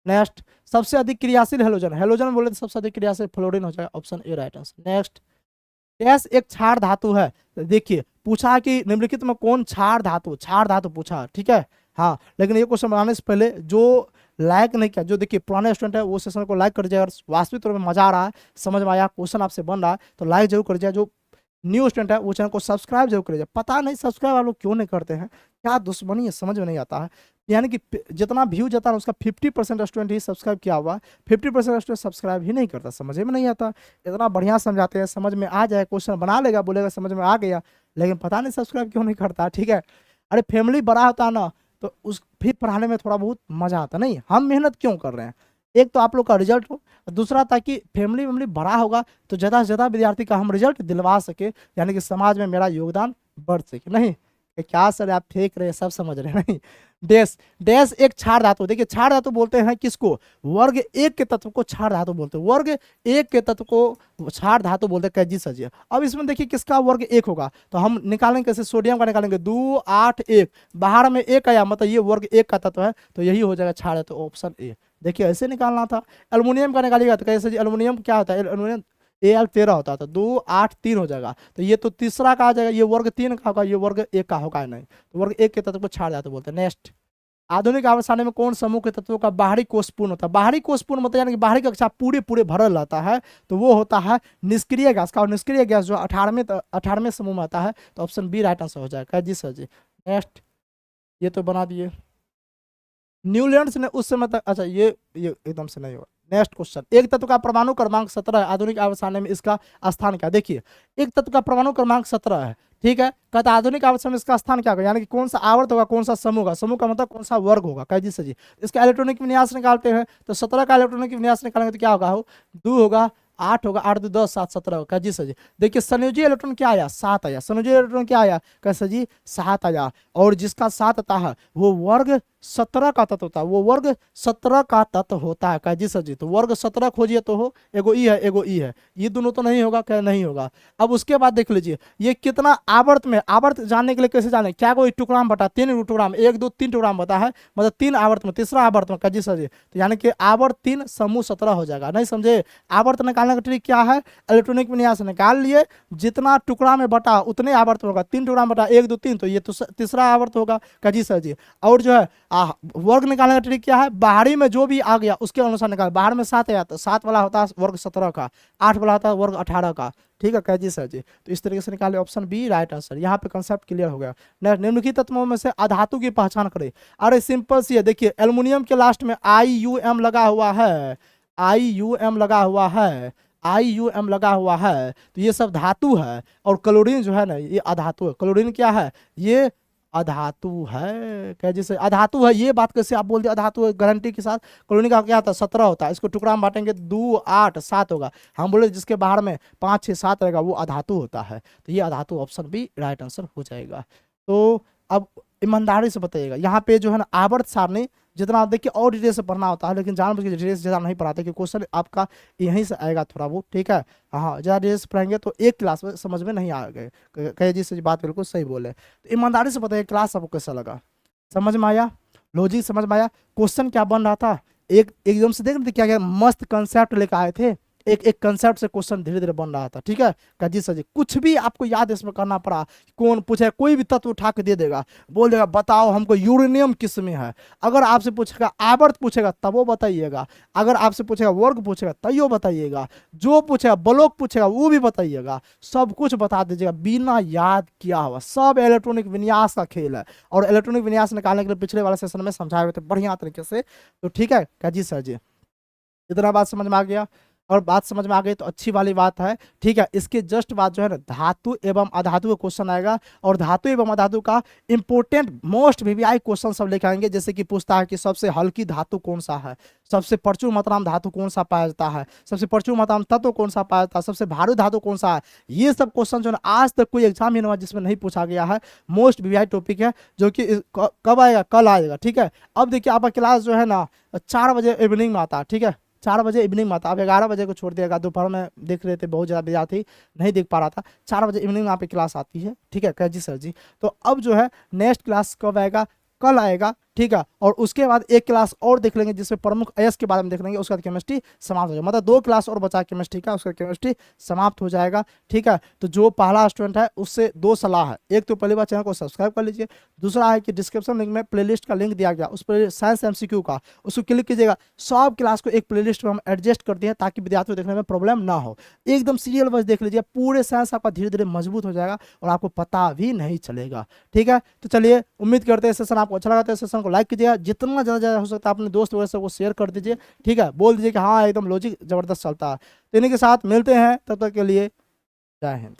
नेक्स्ट, सबसे अधिक क्रियाशील हेलोजन, हेलोजन बोले तो सबसे अधिक क्रियाशील फ्लोरीन हो जाएगा। Option A right answer. Next, gas एक क्षार धातु है। देखिए पूछा कि निम्नलिखित में कौन क्षार धातु, क्षार धातु पूछा, ठीक है। हाँ लेकिन ये क्वेश्चन बनाने से पहले जो लाइक नहीं किया, जो देखिए पुराने स्टूडेंट है वो सेशन को लाइक कर दीजिए। अगर वास्तविक तौर में मजा आ रहा है, समझ में आया, क्वेश्चन आपसे बन रहा है तो लाइक जरूर कर दीजिए। जो न्यू स्टूडेंट है वो चैनल को सब्सक्राइब जरूर करिए। पता नहीं सब्सक्राइब आप लोग क्यों नहीं करते हैं, क्या दुश्मनी है समझ में नहीं आता है। यानी कि जितना व्यू जाता है उसका 50% स्टूडेंट ही सब्सक्राइब किया हुआ है, 50% स्टूडेंट सब्सक्राइब ही नहीं करता, समझ में नहीं आता। इतना बढ़िया समझाते हैं, समझ में आ जाए, क्वेश्चन बना लेगा, बोलेगा समझ में आ गया, लेकिन पता नहीं सब्सक्राइब क्यों नहीं करता, ठीक है। अरे फैमिली बड़ा होता है ना तो उस फिर पढ़ाने में थोड़ा बहुत मजा आता। नहीं हम मेहनत क्यों कर रहे हैं, एक तो आप लोग का रिजल्ट हो, दूसरा ताकि फैमिली बड़ा होगा तो ज़्यादा से ज़्यादा विद्यार्थी का हम रिजल्ट दिलवा सके, यानी कि समाज में मेरा योगदान बढ़ सके। नहीं क्या सर आप फेंक रहे हैं, सब समझ रहे हैं नहीं। डैश, डैश एक क्षार धातु, देखिए क्षार धातु बोलते हैं किसको, वर्ग एक के तत्व को क्षार धातु बोलते हैं, वर्ग एक के तत्व को क्षार धातु बोलते हैं। कैजी सर जी, अब इसमें देखिए किसका वर्ग एक होगा, तो हम निकालेंगे कैसे, सोडियम का निकालेंगे, 2 8 1, बाहर में एक आया मतलब ये वर्ग एक का तत्व है, तो यही हो जाएगा क्षार धातु, ऑप्शन ए। देखिए ऐसे निकालना था। एल्युमिनियम का निकालिएगा तो कैसे जी, एल्युमिनियम क्या होता है, एल्युमिनियम Al 13 होता है, तो 2 8 3 हो जाएगा, तो ये तो तीसरा का आ जाएगा, ये वर्ग 3 का होगा, ये वर्ग एक का होगा नहीं, तो वर्ग एक के तत्व को क्षार धातु बोलते हैं। नेक्स्ट, आधुनिक आवर्त सारणी में कौन समूह के तत्वों का बाहरी कोषपूर्ण होता है, बाहरी कोषपूर्ण मतलब यानी कि बाहरी कक्षा पूरे पूरे भरल रहता है, तो वो होता है निष्क्रिय गैस का, और निष्क्रिय गैस जो 18वें समूह में आता है, तो ऑप्शन बी राइट आंसर हो जाएगा जी सर जी। नेक्स्ट, ये तो बना दिए। न्यूलैंड्स ने उस समय तक, अच्छा ये एकदम से नहीं होगा। नेक्स्ट क्वेश्चन, एक तत्व का परमाणु क्रमांक 17 है, आधुनिक आवर्त सारणी में इसका स्थान क्या, देखिए एक तत्व का परमाणु क्रमांक 17 है, ठीक है, कहता है आधुनिक आवर्त में इसका स्थान क्या होगा, यानी कि कौन सा आवर्त होगा, कौन सा समूह होगा, समूह का मतलब कौन सा वर्ग होगा। कह जी सर जी, इसका इलेक्ट्रॉनिक विन्यास निकालते हैं, तो 17 का इलेक्ट्रॉनिक विन्यास निकालेंगे तो क्या होगा, 2 होगा, 8 होगा, 8 2 10 7 17 होगा। जी सर जी, देखिए संयोजी इलेक्ट्रॉन क्या आया, 7 आया, संयोजी इलेक्ट्रॉन क्या आया, कैसे जी 7 आया, और जिसका 7 आता है वो वर्ग 17 का तत्व होता है, वो वर्ग 17 का तत्व होता है। कह जी सर जी, तो वर्ग 17 खोजिए तो हो, एगो ई है एगो ई है, ये दोनों तो नहीं होगा, क्या नहीं होगा। अब उसके बाद देख लीजिए ये कितना आवर्त में, आवर्त जानने के लिए कैसे जाने, क्या कोई टुकड़ा में बटा, 3 टुकड़ा में, 1 2 3 टुकड़ा में बता है, मतलब 3 आवर्त में, तीसरा आवर्त में। कह जी सर जी, तो यानी कि आवर्त 3 समूह 17 हो जाएगा, नहीं समझे। आवर्त निकालने का ट्रिक क्या है, इलेक्ट्रॉनिक विन्यास निकाल लिए, जितना टुकड़ा में बटा उतने आवर्त होगा, 3 टुकड़ा में बटा 1 2 3, तो ये तो तीसरा आवर्त होगा। कह जी सर जी, और जो है वर्ग निकालने का ट्रिक क्या है, बाहरी में जो भी आ गया उसके अनुसार निकाल, बाहर में 7 आया तो 7 वाला होता है वर्ग 17 का, 8 वाला होता है वर्ग 18 का, ठीक है। कह जी सर जी, तो इस तरीके से निकाले, ऑप्शन बी राइट आंसर। यहाँ पे कंसेप्ट क्लियर हो गया। निम्नलिखित तत्वों में से अधातु की पहचान करें, अरे सिंपल सी है, देखिए एल्युमिनियम के लास्ट में IUM लगा हुआ है, IUM लगा हुआ है, IUM लगा हुआ है, तो ये सब धातु है, और क्लोरीन जो है ना ये अधातु है। क्लोरीन क्या है, ये अधातु है। क्या जैसे अधातु है, ये बात कैसे आप बोल दिए अधातु है गारंटी के साथ। क्लोरीन का क्या होता है, 17 होता है, इसको टुकड़ा में बांटेंगे 2 8 7 होगा, हम बोले जिसके बाहर में 5 6 7 रहेगा वो अधातु होता है, तो ये अधातु, ऑप्शन बी राइट आंसर हो जाएगा। तो अब ईमानदारी से बताइएगा, यहाँ पे जो है ना आवर्त सारणी जितना आप देखिए और डिटेल से पढ़ना होता है, लेकिन जानबूझ के डिटेल से ज़्यादा नहीं पढ़ाते, कि क्वेश्चन आपका यहीं से आएगा थोड़ा बहुत, ठीक है। हाँ ज़्यादा डिटेल से पढ़ेंगे तो एक क्लास में समझ में नहीं आएगा। कहे जी से बात बिल्कुल सही बोले, तो ईमानदारी से बताइए क्लास आपको कैसा लगा, समझ में आया, लॉजिक समझ में आया, क्वेश्चन क्या बन रहा था, एक एकदम से देख रहे थे क्या क्या मस्त कंसेप्ट लेकर आए थे, एक एक कंसेप्ट से क्वेश्चन धीरे धीरे बन रहा था, ठीक है। कजी सजी कुछ भी आपको याद इसमें करना पड़ा, कौन पूछे, कोई भी तत्व उठा के दे देगा, बोल देगा बताओ हमको यूरेनियम किस में है, अगर आपसे पूछेगा आवर्त पूछेगा तब वो बताइएगा, अगर आपसे पूछेगा वर्ग पूछेगा तब वो बताइएगा, जो पूछेगा ब्लॉक पूछेगा वो भी बताइएगा, सब कुछ बता दीजिएगा बिना याद किया हुआ। सब इलेक्ट्रॉनिक विन्यास का खेल है, और इलेक्ट्रॉनिक विन्यास निकालने के लिए पिछले वाले सेशन में समझाए हुए थे बढ़िया तरीके से, तो ठीक है। कजी सर जी इतना बात समझ में आ गया, और बात समझ में आ गई तो अच्छी वाली बात है, ठीक है। इसके जस्ट बाद जो है ना धातु एवं अधातु का क्वेश्चन आएगा, और धातु एवं अधातु का इंपोर्टेंट मोस्ट वीवीआई क्वेश्चन सब लेके आएंगे, जैसे कि पूछता है कि सबसे हल्की धातु कौन सा है, सबसे प्रचुर मात्रा में धातु कौन सा पाया जाता है, सबसे प्रचुर मात्रा में तत्व कौन सा पाया जाता है, सबसे भारी धातु कौन सा है। ये सब क्वेश्चन जो है आज तक कोई एग्जाम ही नहीं हुआ जिसमें नहीं पूछा गया है, मोस्ट वीवीआई टॉपिक है, जो कि कब आएगा, कल आएगा, ठीक है। अब देखिए आपका क्लास जो है ना 4 बजे इवनिंग में आता है, ठीक है, 4 बजे इवनिंग में आता। अब 11 बजे को छोड़ दिएगा, दोपहर में देख रहे थे बहुत ज़्यादा विद्यार्थी नहीं देख पा रहा था, 4 बजे इवनिंग में यहाँ पे क्लास आती है, ठीक है। कह जी सर जी, तो अब जो है नेक्स्ट क्लास कब आएगा, कल आएगा, ठीक है। और उसके बाद एक क्लास और देख लेंगे जिसमें प्रमुख अयस्क के बारे में देख लेंगे, उसके बाद केमिस्ट्री समाप्त हो जाएगा, मतलब 2 क्लास और बचा केमिस्ट्री का, उसका केमिस्ट्री समाप्त हो जाएगा, ठीक है। तो जो पहला स्टूडेंट है उससे 2 सलाह है, एक तो पहली बार चैनल को सब्सक्राइब कर लीजिए, दूसरा है कि डिस्क्रिप्शन लिंक में प्लेलिस्ट का लिंक दिया गया, उस पर साइंस MCQ का उसको क्लिक कीजिएगा, सब क्लास को एक प्लेलिस्ट में हम एडजस्ट कर दिए ताकि विद्यार्थियों देखने में प्रॉब्लम ना हो, एकदम सीरियल वाइज देख लीजिए, पूरे साइंस आपका धीरे धीरे मजबूत हो जाएगा और आपको पता भी नहीं चलेगा, ठीक है। तो चलिए उम्मीद करते हैं सेशन आपको अच्छा लगा, तो सेशन को लाइक कीजिएगा, जितना ज़्यादा हो सकता है अपने दोस्त वगैरह सबको शेयर कर दीजिए, ठीक है। बोल दीजिए कि हाँ एकदम लॉजिक जबरदस्त चलता है। तो इन्हीं के साथ मिलते हैं, तब तक के लिए जय हिंद।